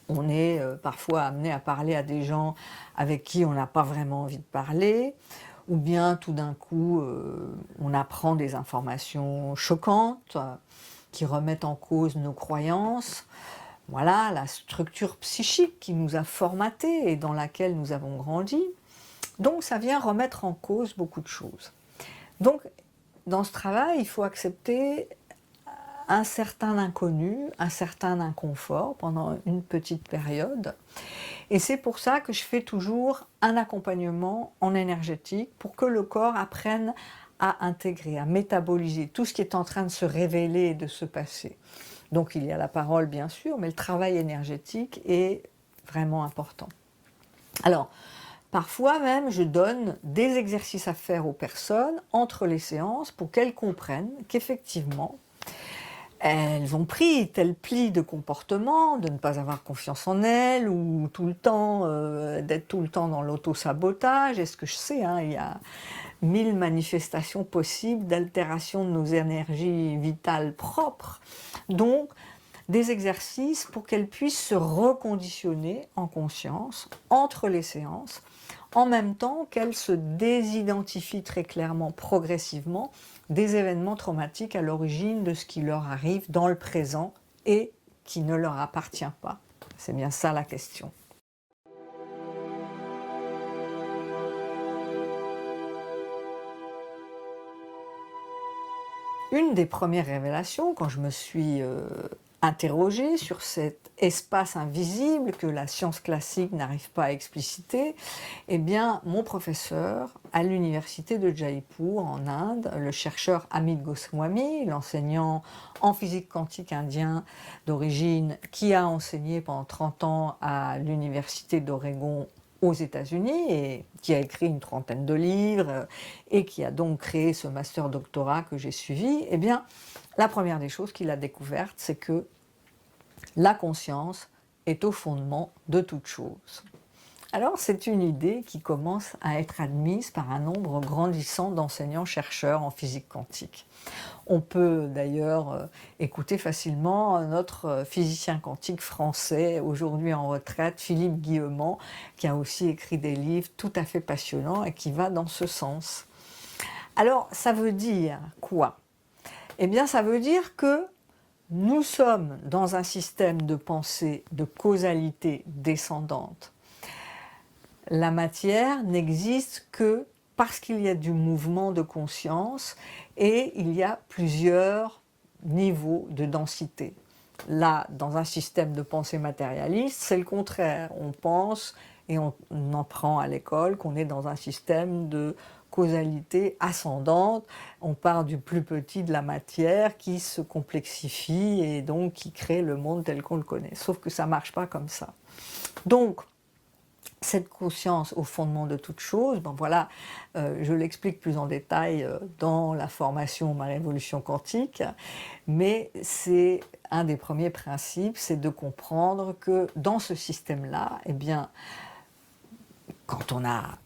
Speaker 1: on est parfois amené à parler à des gens avec qui on n'a pas vraiment envie de parler, ou bien tout d'un coup, on apprend des informations choquantes qui remettent en cause nos croyances. Voilà, la structure psychique qui nous a formatés et dans laquelle nous avons grandi. Donc ça vient remettre en cause beaucoup de choses. Donc dans ce travail, il faut accepter un certain inconnu, un certain inconfort pendant une petite période. Et c'est pour ça que je fais toujours un accompagnement en énergétique pour que le corps apprenne à intégrer, à métaboliser tout ce qui est en train de se révéler et de se passer. Donc il y a la parole bien sûr, mais le travail énergétique est vraiment important. Alors, parfois même, je donne des exercices à faire aux personnes entre les séances pour qu'elles comprennent qu'effectivement, elles ont pris tel pli de comportement, de ne pas avoir confiance en elles, ou tout le temps, d'être tout le temps dans l'auto-sabotage. Et ce que je sais, hein, il y a 1000 manifestations possibles d'altération de nos énergies vitales propres. Donc, des exercices pour qu'elles puissent se reconditionner en conscience entre les séances, en même temps qu'elles se désidentifient très clairement, progressivement, des événements traumatiques à l'origine de ce qui leur arrive dans le présent et qui ne leur appartient pas. C'est bien ça la question. Une des premières révélations, quand je me suis interrogée sur cet espace invisible que la science classique n'arrive pas à expliciter, eh bien, mon professeur à l'université de Jaipur en Inde, le chercheur Amit Goswami, l'enseignant en physique quantique indien d'origine, qui a enseigné pendant 30 ans à l'université d'Oregon aux États-Unis et qui a écrit une trentaine de livres et qui a donc créé ce master doctorat que j'ai suivi, eh bien, la première des choses qu'il a découvertes, c'est que la conscience est au fondement de toute chose. Alors, c'est une idée qui commence à être admise par un nombre grandissant d'enseignants-chercheurs en physique quantique. On peut d'ailleurs écouter facilement notre physicien quantique français, aujourd'hui en retraite, Philippe Guillemont, qui a aussi écrit des livres tout à fait passionnants et qui va dans ce sens. Alors, ça veut dire quoi? Eh bien, ça veut dire que nous sommes dans un système de pensée de causalité descendante. La matière n'existe que parce qu'il y a du mouvement de conscience et il y a plusieurs niveaux de densité. Là, dans un système de pensée matérialiste, c'est le contraire. On pense, et on apprend à l'école, qu'on est dans un système de causalité ascendante. On part du plus petit de la matière qui se complexifie et donc qui crée le monde tel qu'on le connaît. Sauf que ça ne marche pas comme ça. Donc, cette conscience au fondement de toute chose, ben voilà, je l'explique plus en détail dans la formation Ma Révolution Quantique, mais c'est un des premiers principes, c'est de comprendre que dans ce système-là, eh bien, quand on a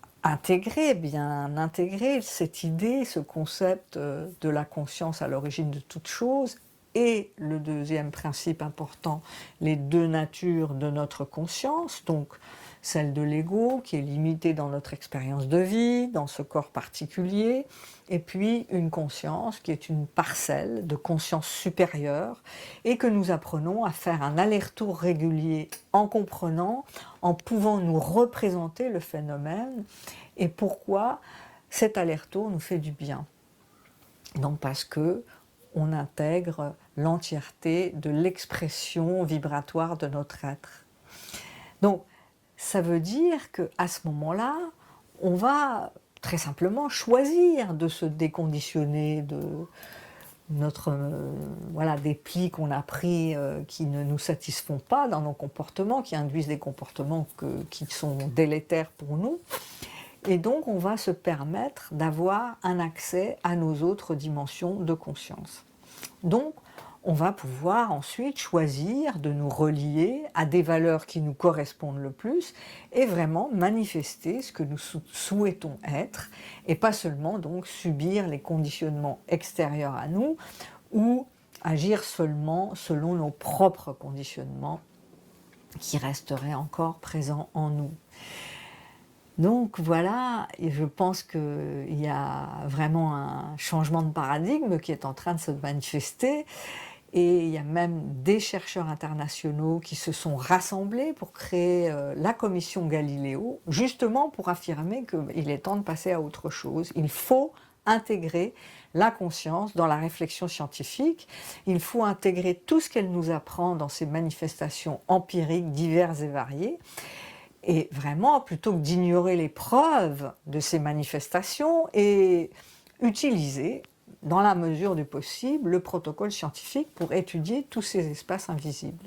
Speaker 1: bien intégré cette idée, ce concept de la conscience à l'origine de toute chose, et le deuxième principe important, les deux natures de notre conscience, donc celle de l'ego qui est limitée dans notre expérience de vie, dans ce corps particulier, et puis une conscience qui est une parcelle de conscience supérieure et que nous apprenons à faire un aller-retour régulier en comprenant, en pouvant nous représenter le phénomène et pourquoi cet aller-retour nous fait du bien. Donc parce que on intègre l'entièreté de l'expression vibratoire de notre être. Donc, ça veut dire qu'à ce moment-là, on va très simplement choisir de se déconditionner de notre, voilà, des plis qu'on a pris qui ne nous satisfont pas dans nos comportements, qui induisent des comportements qui sont délétères pour nous. Et donc, on va se permettre d'avoir un accès à nos autres dimensions de conscience. Donc, on va pouvoir ensuite choisir de nous relier à des valeurs qui nous correspondent le plus et vraiment manifester ce que nous souhaitons être et pas seulement donc subir les conditionnements extérieurs à nous ou agir seulement selon nos propres conditionnements qui resteraient encore présents en nous. Donc voilà, et je pense qu'il y a vraiment un changement de paradigme qui est en train de se manifester. Et il y a même des chercheurs internationaux qui se sont rassemblés pour créer la commission Galiléo, justement pour affirmer qu'il est temps de passer à autre chose. Il faut intégrer la conscience dans la réflexion scientifique, il faut intégrer tout ce qu'elle nous apprend dans ces manifestations empiriques diverses et variées, et vraiment, plutôt que d'ignorer les preuves de ces manifestations, et utiliser dans la mesure du possible, le protocole scientifique pour étudier tous ces espaces invisibles.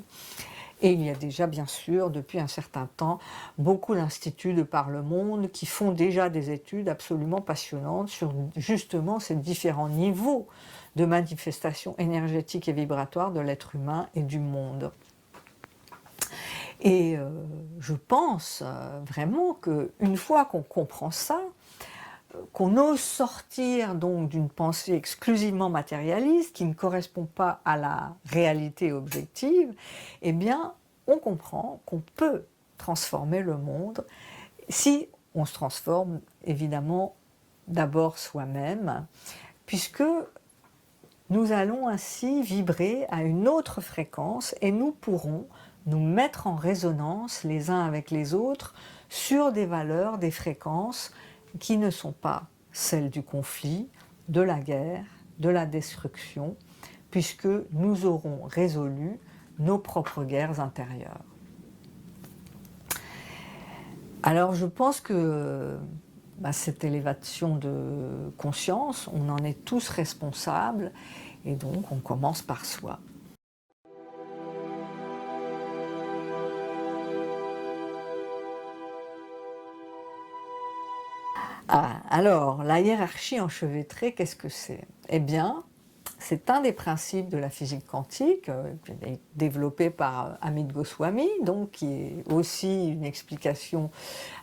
Speaker 1: Et il y a déjà, bien sûr, depuis un certain temps, beaucoup d'instituts de par le monde qui font déjà des études absolument passionnantes sur justement ces différents niveaux de manifestations énergétiques et vibratoires de l'être humain et du monde. Et je pense vraiment qu'une fois qu'on comprend ça, qu'on ose sortir donc d'une pensée exclusivement matérialiste qui ne correspond pas à la réalité objective, eh bien on comprend qu'on peut transformer le monde si on se transforme évidemment d'abord soi-même, puisque nous allons ainsi vibrer à une autre fréquence et nous pourrons nous mettre en résonance les uns avec les autres sur des valeurs, des fréquences qui ne sont pas celles du conflit, de la guerre, de la destruction, puisque nous aurons résolu nos propres guerres intérieures. Alors je pense que cette élévation de conscience, on en est tous responsables, et donc on commence par soi. Ah, alors, la hiérarchie enchevêtrée, qu'est-ce que c'est? Eh bien, c'est un des principes de la physique quantique, qui est développé par Amit Goswami, donc qui est aussi une explication,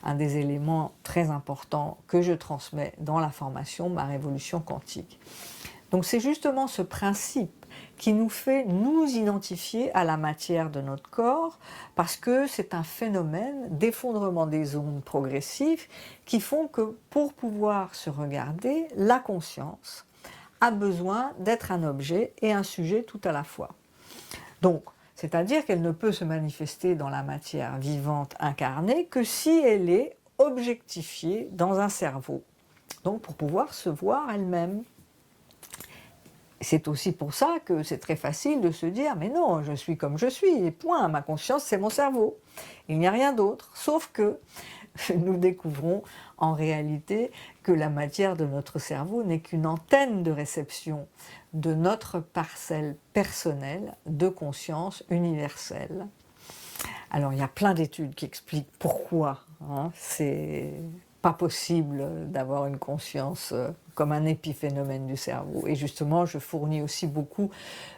Speaker 1: un des éléments très importants que je transmets dans la formation Ma Révolution Quantique. Donc c'est justement ce principe qui nous fait nous identifier à la matière de notre corps, parce que c'est un phénomène d'effondrement des ondes progressifs qui font que pour pouvoir se regarder, la conscience a besoin d'être un objet et un sujet tout à la fois. Donc, c'est-à-dire qu'elle ne peut se manifester dans la matière vivante incarnée que si elle est objectifiée dans un cerveau, donc pour pouvoir se voir elle-même. C'est aussi pour ça que c'est très facile de se dire « mais non, je suis comme je suis, et point, ma conscience c'est mon cerveau, il n'y a rien d'autre ». Sauf que nous découvrons en réalité que la matière de notre cerveau n'est qu'une antenne de réception de notre parcelle personnelle de conscience universelle. Alors il y a plein d'études qui expliquent pourquoi c'est pas possible d'avoir une conscience comme un épiphénomène du cerveau. Et justement, je fournis aussi beaucoup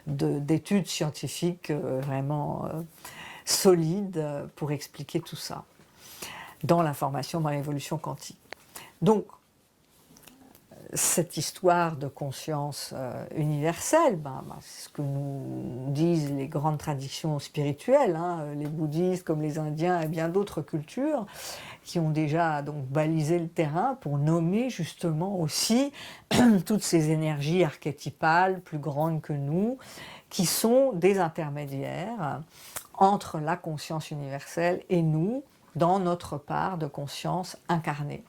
Speaker 1: d'études scientifiques vraiment solides pour expliquer tout ça dans la formation Ma Révolution Quantique. Donc, cette histoire de conscience universelle, c'est ce que nous disent les grandes traditions spirituelles, les bouddhistes comme les indiens et bien d'autres cultures, qui ont déjà donc balisé le terrain pour nommer justement aussi toutes ces énergies archétypales plus grandes que nous, qui sont des intermédiaires entre la conscience universelle et nous, dans notre part de conscience incarnée.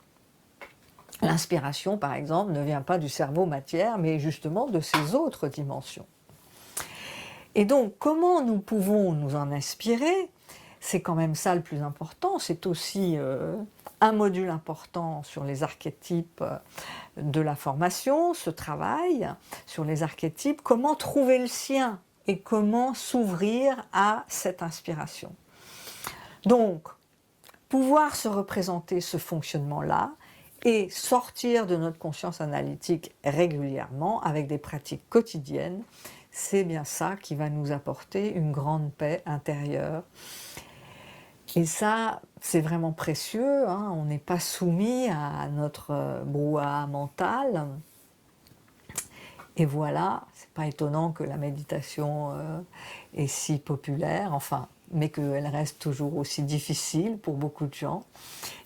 Speaker 1: L'inspiration, par exemple, ne vient pas du cerveau-matière, mais justement de ces autres dimensions. Et donc, comment nous pouvons nous en inspirer? C'est quand même ça le plus important. C'est aussi un module important sur les archétypes de la formation, ce travail sur les archétypes, comment trouver le sien et comment s'ouvrir à cette inspiration. Donc, pouvoir se représenter ce fonctionnement-là, et sortir de notre conscience analytique régulièrement avec des pratiques quotidiennes, c'est bien ça qui va nous apporter une grande paix intérieure. Et ça, c'est vraiment précieux, hein, on n'est pas soumis à notre brouhaha mental. Et voilà, c'est pas étonnant que la méditation est si populaire, enfin, mais qu'elle reste toujours aussi difficile pour beaucoup de gens.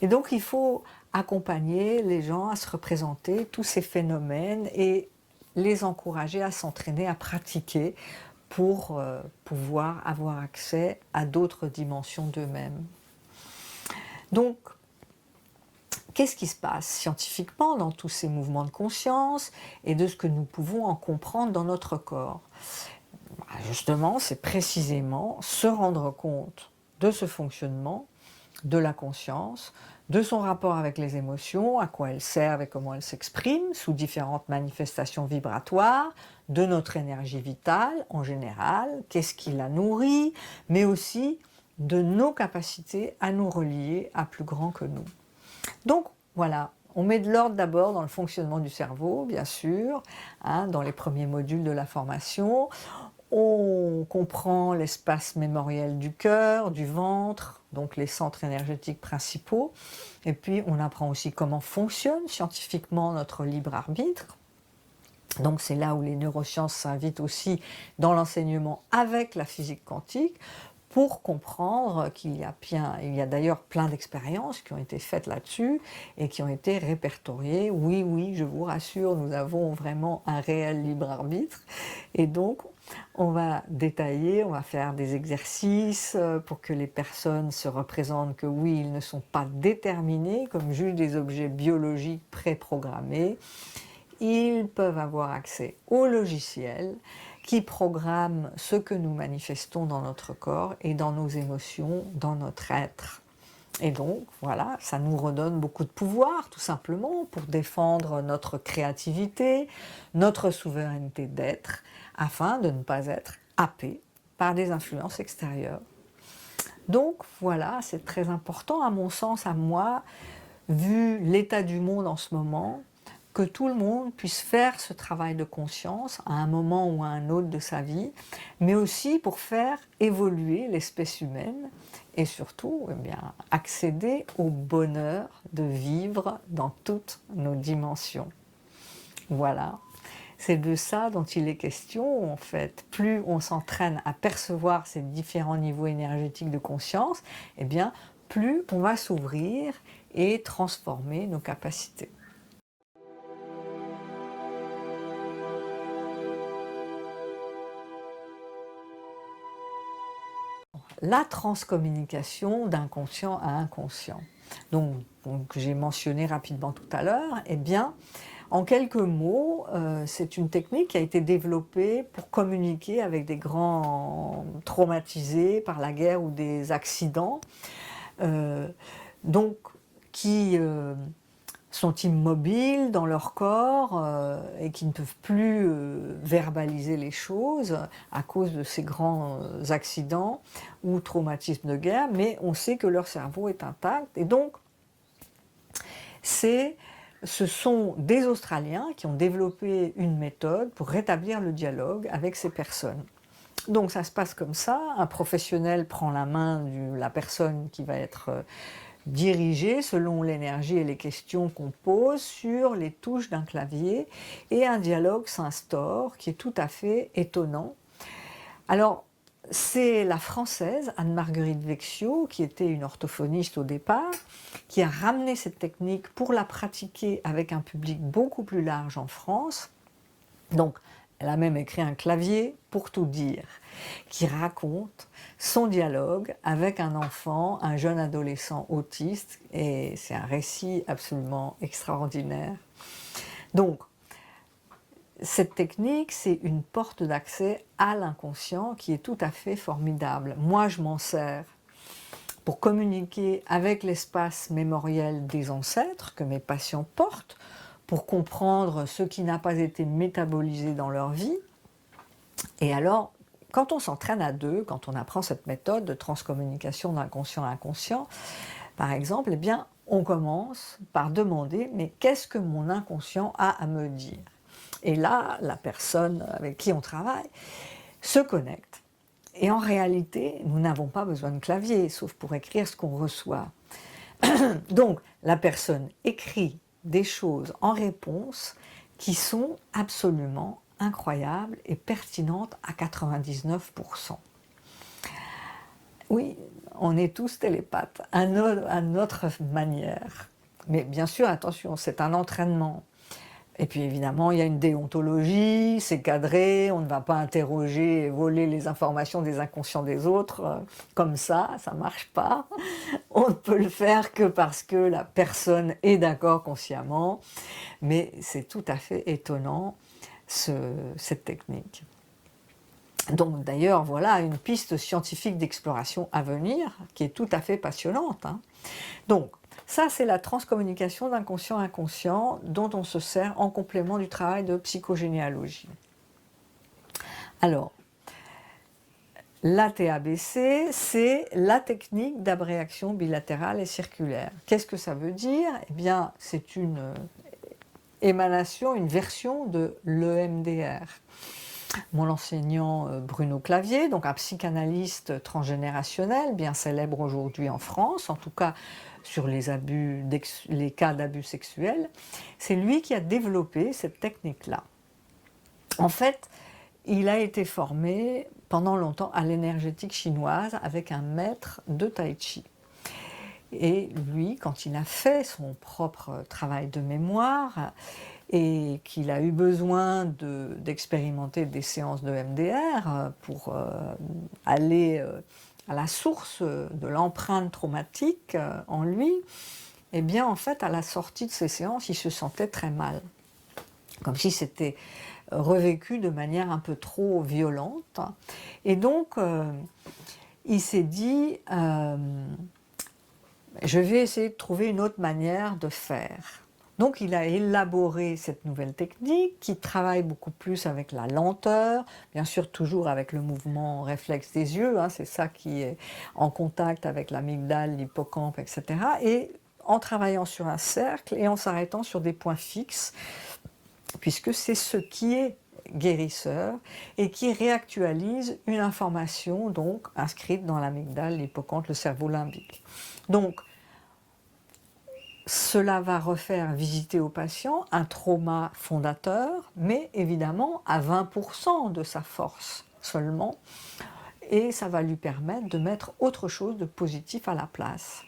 Speaker 1: Et donc il faut accompagner les gens à se représenter tous ces phénomènes et les encourager à s'entraîner, à pratiquer pour pouvoir avoir accès à d'autres dimensions d'eux-mêmes. Donc, qu'est-ce qui se passe scientifiquement dans tous ces mouvements de conscience et de ce que nous pouvons en comprendre dans notre corps? Justement, c'est précisément se rendre compte de ce fonctionnement, de la conscience, de son rapport avec les émotions, à quoi elles servent et comment elles s'expriment sous différentes manifestations vibratoires, de notre énergie vitale en général, qu'est-ce qui la nourrit, mais aussi de nos capacités à nous relier à plus grand que nous. Donc voilà, on met de l'ordre d'abord dans le fonctionnement du cerveau, bien sûr, hein, dans les premiers modules de la formation. On comprend l'espace mémoriel du cœur, du ventre, donc les centres énergétiques principaux. Et puis on apprend aussi comment fonctionne scientifiquement notre libre arbitre. Donc c'est là où les neurosciences s'invitent aussi dans l'enseignement avec la physique quantique, pour comprendre qu'il y a d'ailleurs plein d'expériences qui ont été faites là-dessus et qui ont été répertoriées. Oui, oui, je vous rassure, nous avons vraiment un réel libre arbitre. Et donc, on va détailler, on va faire des exercices pour que les personnes se représentent que oui, ils ne sont pas déterminés comme juste des objets biologiques préprogrammés. Ils peuvent avoir accès au logiciel qui programme ce que nous manifestons dans notre corps et dans nos émotions, dans notre être. Et donc, voilà, ça nous redonne beaucoup de pouvoir, tout simplement, pour défendre notre créativité, notre souveraineté d'être, afin de ne pas être happé par des influences extérieures. Donc, voilà, c'est très important, à mon sens, à moi, vu l'état du monde en ce moment, que tout le monde puisse faire ce travail de conscience à un moment ou à un autre de sa vie, mais aussi pour faire évoluer l'espèce humaine et surtout eh bien, accéder au bonheur de vivre dans toutes nos dimensions. Voilà, c'est de ça dont il est question en fait. Plus on s'entraîne à percevoir ces différents niveaux énergétiques de conscience, eh bien, plus on va s'ouvrir et transformer nos capacités. La transcommunication d'inconscient à inconscient, donc que j'ai mentionné rapidement tout à l'heure, eh bien, en quelques mots, c'est une technique qui a été développée pour communiquer avec des grands traumatisés par la guerre ou des accidents, euh, donc qui sont immobiles dans leur corps et qui ne peuvent plus verbaliser les choses à cause de ces grands accidents ou traumatismes de guerre, mais on sait que leur cerveau est intact. Et donc, ce sont des Australiens qui ont développé une méthode pour rétablir le dialogue avec ces personnes. Donc ça se passe comme ça, un professionnel prend la main de la personne qui va être dirigée selon l'énergie et les questions qu'on pose sur les touches d'un clavier et un dialogue s'instaure qui est tout à fait étonnant. Alors, c'est la française Anne-Marguerite Vexio, qui était une orthophoniste au départ, qui a ramené cette technique pour la pratiquer avec un public beaucoup plus large en France. Donc, elle a même écrit un clavier, pour tout dire, qui raconte son dialogue avec un enfant, un jeune adolescent autiste, et c'est un récit absolument extraordinaire. Donc, cette technique, c'est une porte d'accès à l'inconscient qui est tout à fait formidable. Moi, je m'en sers pour communiquer avec l'espace mémoriel des ancêtres que mes patients portent, pour comprendre ce qui n'a pas été métabolisé dans leur vie. Et alors, quand on s'entraîne à deux, quand on apprend cette méthode de transcommunication d'inconscient à inconscient, par exemple, eh bien, on commence par demander « mais qu'est-ce que mon inconscient a à me dire ?» Et là, la personne avec qui on travaille se connecte. Et en réalité, nous n'avons pas besoin de clavier, sauf pour écrire ce qu'on reçoit. Donc, la personne écrit des choses en réponse qui sont absolument incroyables et pertinentes à 99%. Oui, on est tous télépathes, à notre manière. Mais bien sûr, attention, c'est un entraînement. Et puis évidemment, il y a une déontologie, c'est cadré, on ne va pas interroger et voler les informations des inconscients des autres, comme ça ne marche pas. On ne peut le faire que parce que la personne est d'accord consciemment, mais c'est tout à fait étonnant cette technique. Donc d'ailleurs, voilà une piste scientifique d'exploration à venir qui est tout à fait passionnante. Donc, ça, c'est la transcommunication d'inconscient-inconscient dont on se sert en complément du travail de psychogénéalogie. Alors, l'ATABC, c'est la technique d'abréaction bilatérale et circulaire. Qu'est-ce que ça veut dire? Eh bien, c'est une émanation, une version de l'EMDR. Mon enseignant Bruno Clavier, donc un psychanalyste transgénérationnel, bien célèbre aujourd'hui en France, en tout cas sur les cas d'abus sexuels, c'est lui qui a développé cette technique-là. En fait, il a été formé pendant longtemps à l'énergétique chinoise avec un maître de tai chi. Et lui, quand il a fait son propre travail de mémoire, et qu'il a eu besoin d'expérimenter des séances de MDR pour aller à la source de l'empreinte traumatique en lui, eh bien en fait à la sortie de ces séances, il se sentait très mal, comme si c'était revécu de manière un peu trop violente. Et donc il s'est dit je vais essayer de trouver une autre manière de faire. Donc il a élaboré cette nouvelle technique qui travaille beaucoup plus avec la lenteur, bien sûr toujours avec le mouvement réflexe des yeux, c'est ça qui est en contact avec l'amygdale, l'hippocampe, etc. Et en travaillant sur un cercle et en s'arrêtant sur des points fixes, puisque c'est ce qui est guérisseur et qui réactualise une information donc inscrite dans l'amygdale, l'hippocampe, le cerveau limbique. Donc, cela va refaire visiter au patient un trauma fondateur, mais évidemment à 20% de sa force seulement, et ça va lui permettre de mettre autre chose de positif à la place.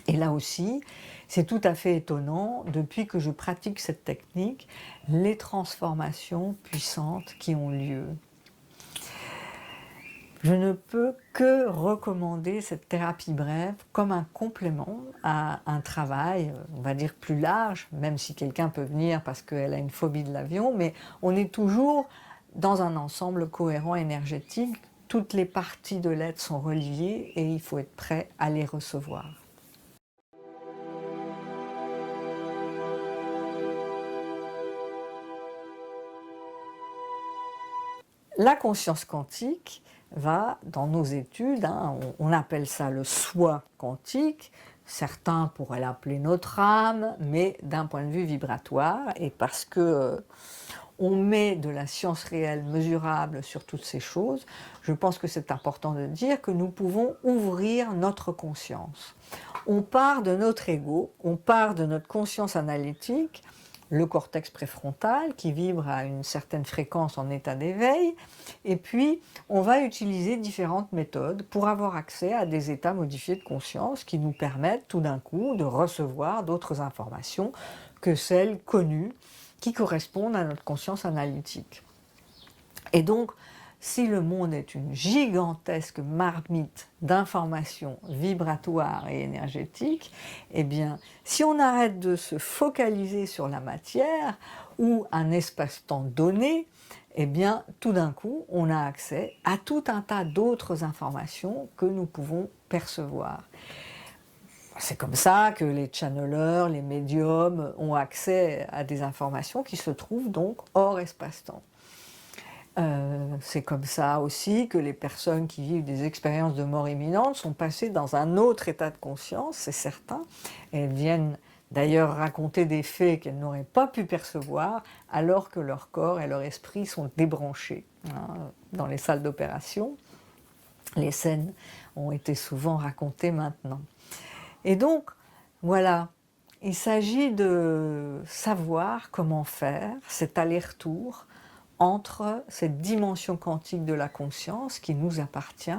Speaker 1: Et là aussi, c'est tout à fait étonnant, depuis que je pratique cette technique, les transformations puissantes qui ont lieu. Je ne peux que recommander cette thérapie brève comme un complément à un travail, on va dire plus large, même si quelqu'un peut venir parce qu'elle a une phobie de l'avion, mais on est toujours dans un ensemble cohérent énergétique, toutes les parties de l'être sont reliées et il faut être prêt à les recevoir. La conscience quantique va, dans nos études, on appelle ça le soi quantique, certains pourraient l'appeler notre âme, mais d'un point de vue vibratoire, et parce que on met de la science réelle mesurable sur toutes ces choses, je pense que c'est important de dire que nous pouvons ouvrir notre conscience. On part de notre ego, on part de notre conscience analytique, le cortex préfrontal qui vibre à une certaine fréquence en état d'éveil, et puis on va utiliser différentes méthodes pour avoir accès à des états modifiés de conscience qui nous permettent tout d'un coup de recevoir d'autres informations que celles connues qui correspondent à notre conscience analytique. Et donc, si le monde est une gigantesque marmite d'informations vibratoires et énergétiques, eh bien, si on arrête de se focaliser sur la matière ou un espace-temps donné, eh bien, tout d'un coup, on a accès à tout un tas d'autres informations que nous pouvons percevoir. C'est comme ça que les channeleurs, les médiums ont accès à des informations qui se trouvent donc hors espace-temps. C'est comme ça aussi que les personnes qui vivent des expériences de mort imminente sont passées dans un autre état de conscience, c'est certain, et elles viennent d'ailleurs raconter des faits qu'elles n'auraient pas pu percevoir alors que leur corps et leur esprit sont débranchés, hein, dans les salles d'opération. Les scènes ont été souvent racontées maintenant. Et donc, voilà, il s'agit de savoir comment faire cet aller-retour entre cette dimension quantique de la conscience qui nous appartient,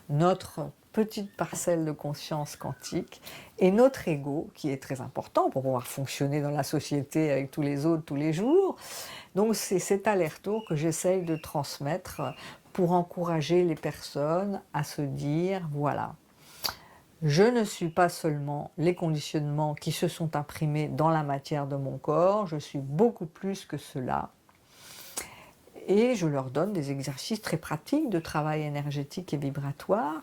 Speaker 1: notre petite parcelle de conscience quantique, et notre ego, qui est très important pour pouvoir fonctionner dans la société avec tous les autres tous les jours. Donc c'est cet aller-retour que j'essaye de transmettre pour encourager les personnes à se dire, voilà, je ne suis pas seulement les conditionnements qui se sont imprimés dans la matière de mon corps, je suis beaucoup plus que cela. Et je leur donne des exercices très pratiques de travail énergétique et vibratoire.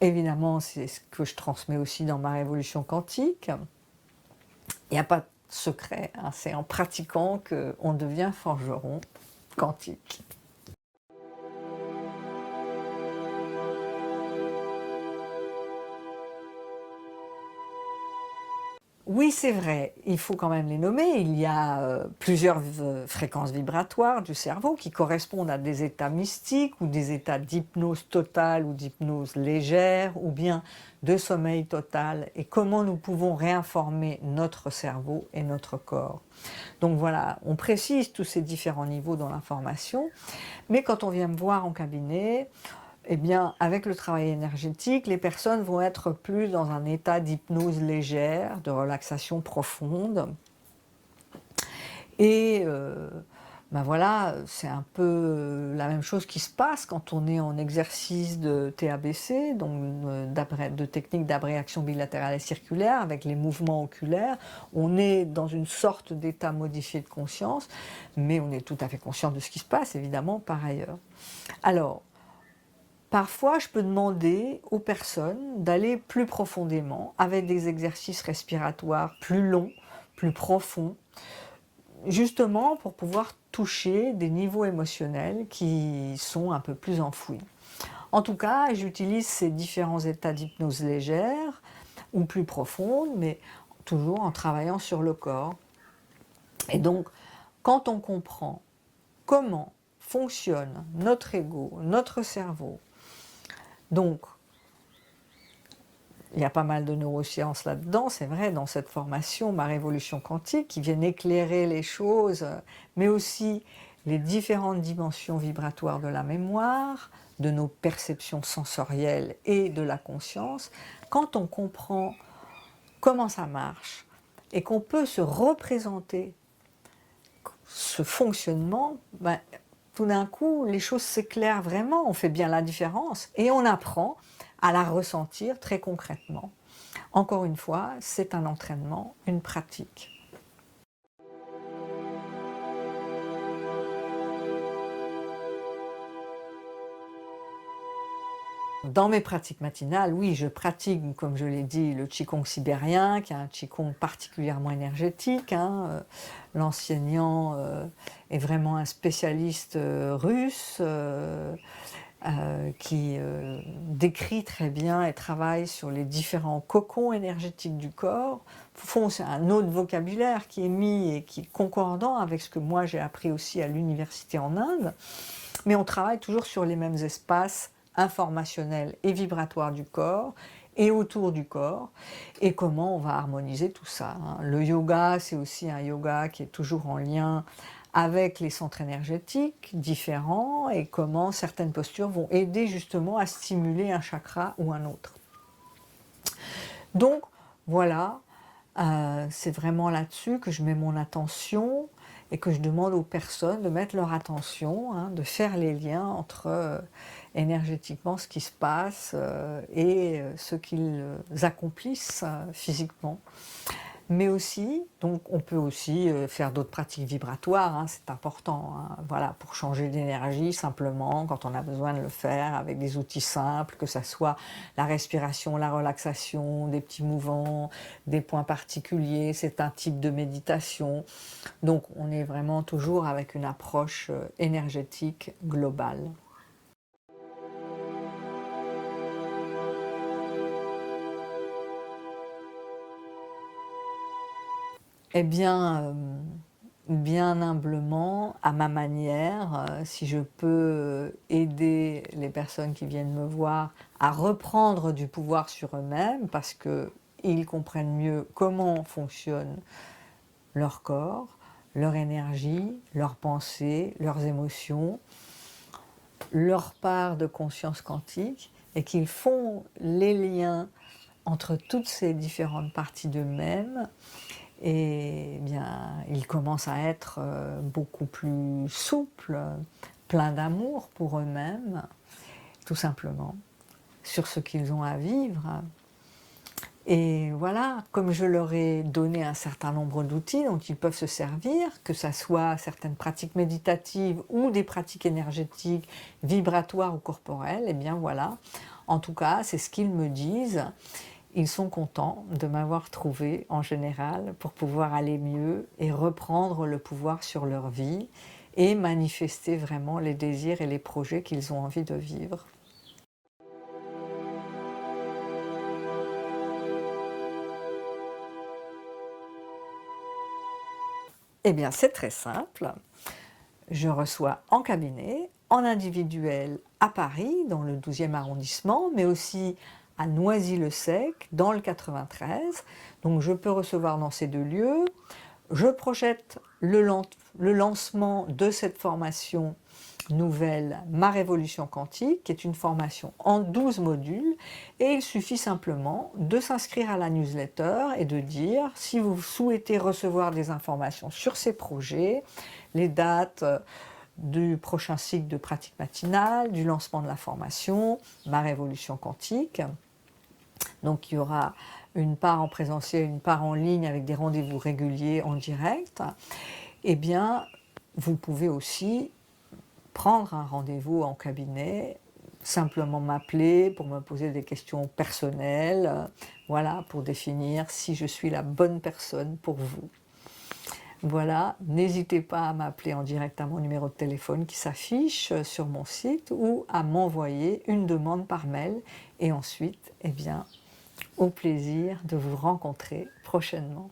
Speaker 1: Évidemment, c'est ce que je transmets aussi dans ma révolution quantique. Il n'y a pas de secret, hein, c'est en pratiquant qu'on devient forgeron quantique. Oui, c'est vrai, il faut quand même les nommer. Il y a plusieurs fréquences vibratoires du cerveau qui correspondent à des états mystiques ou des états d'hypnose totale ou d'hypnose légère ou bien de sommeil total et comment nous pouvons réinformer notre cerveau et notre corps. Donc voilà, on précise tous ces différents niveaux dans l'information, mais quand on vient me voir en cabinet, eh bien, avec le travail énergétique, les personnes vont être plus dans un état d'hypnose légère, de relaxation profonde. Et ben voilà, c'est un peu la même chose qui se passe quand on est en exercice de TABC, donc de technique d'abréaction bilatérale et circulaire, avec les mouvements oculaires. On est dans une sorte d'état modifié de conscience, mais on est tout à fait conscient de ce qui se passe, évidemment, par ailleurs. Alors, parfois, je peux demander aux personnes d'aller plus profondément avec des exercices respiratoires plus longs, plus profonds, justement pour pouvoir toucher des niveaux émotionnels qui sont un peu plus enfouis. En tout cas, j'utilise ces différents états d'hypnose légère ou plus profonde, mais toujours en travaillant sur le corps. Et donc, quand on comprend comment fonctionne notre ego, notre cerveau, donc il y a pas mal de neurosciences là-dedans, c'est vrai, dans cette formation, ma révolution quantique, qui viennent éclairer les choses, mais aussi les différentes dimensions vibratoires de la mémoire, de nos perceptions sensorielles et de la conscience. Quand on comprend comment ça marche et qu'on peut se représenter ce fonctionnement, ben, tout d'un coup, les choses s'éclairent vraiment, on fait bien la différence et on apprend à la ressentir très concrètement. Encore une fois, c'est un entraînement, une pratique. Dans mes pratiques matinales, oui, je pratique, comme je l'ai dit, le Qigong sibérien, qui est un Qigong particulièrement énergétique, hein. L'enseignant est vraiment un spécialiste russe qui décrit très bien et travaille sur les différents cocons énergétiques du corps. Au fond, c'est un autre vocabulaire qui est mis et qui est concordant avec ce que moi j'ai appris aussi à l'université en Inde, mais on travaille toujours sur les mêmes espaces informationnels et vibratoires du corps et autour du corps, et comment on va harmoniser tout ça, hein. Le yoga, c'est aussi un yoga qui est toujours en lien avec les centres énergétiques différents et comment certaines postures vont aider justement à stimuler un chakra ou un autre. Donc voilà, c'est vraiment là-dessus que je mets mon attention et que je demande aux personnes de mettre leur attention, hein, de faire les liens entre énergétiquement ce qui se passe et ce qu'ils accomplissent physiquement. Mais aussi, donc on peut aussi faire d'autres pratiques vibratoires, hein, c'est important, hein, voilà, pour changer d'énergie simplement, quand on a besoin de le faire, avec des outils simples, que ce soit la respiration, la relaxation, des petits mouvements, des points particuliers, c'est un type de méditation. Donc on est vraiment toujours avec une approche énergétique globale. Eh bien, bien humblement, à ma manière, si je peux aider les personnes qui viennent me voir à reprendre du pouvoir sur eux-mêmes, parce qu'ils comprennent mieux comment fonctionne leur corps, leur énergie, leurs pensées, leurs émotions, leur part de conscience quantique, et qu'ils font les liens entre toutes ces différentes parties d'eux-mêmes, et bien, ils commencent à être beaucoup plus souples, pleins d'amour pour eux-mêmes, tout simplement, sur ce qu'ils ont à vivre. Et voilà, comme je leur ai donné un certain nombre d'outils dont ils peuvent se servir, que ce soit certaines pratiques méditatives ou des pratiques énergétiques, vibratoires ou corporelles, et bien voilà, en tout cas, c'est ce qu'ils me disent. Ils sont contents de m'avoir trouvé en général pour pouvoir aller mieux et reprendre le pouvoir sur leur vie et manifester vraiment les désirs et les projets qu'ils ont envie de vivre. Eh bien, c'est très simple. Je reçois en cabinet, en individuel à Paris, dans le 12e arrondissement, mais aussi à Noisy-le-Sec, dans le 93. Donc je peux recevoir dans ces deux lieux. Je projette le lancement de cette formation nouvelle, Ma Révolution Quantique, qui est une formation en 12 modules, et il suffit simplement de s'inscrire à la newsletter et de dire si vous souhaitez recevoir des informations sur ces projets, les dates du prochain cycle de pratique matinale, du lancement de la formation, Ma Révolution Quantique. Donc il y aura une part en présentiel, une part en ligne avec des rendez-vous réguliers en direct. Eh bien, vous pouvez aussi prendre un rendez-vous en cabinet, simplement m'appeler pour me poser des questions personnelles, voilà, pour définir si je suis la bonne personne pour vous. Voilà, n'hésitez pas à m'appeler en direct à mon numéro de téléphone qui s'affiche sur mon site ou à m'envoyer une demande par mail et ensuite, eh bien, au plaisir de vous rencontrer prochainement.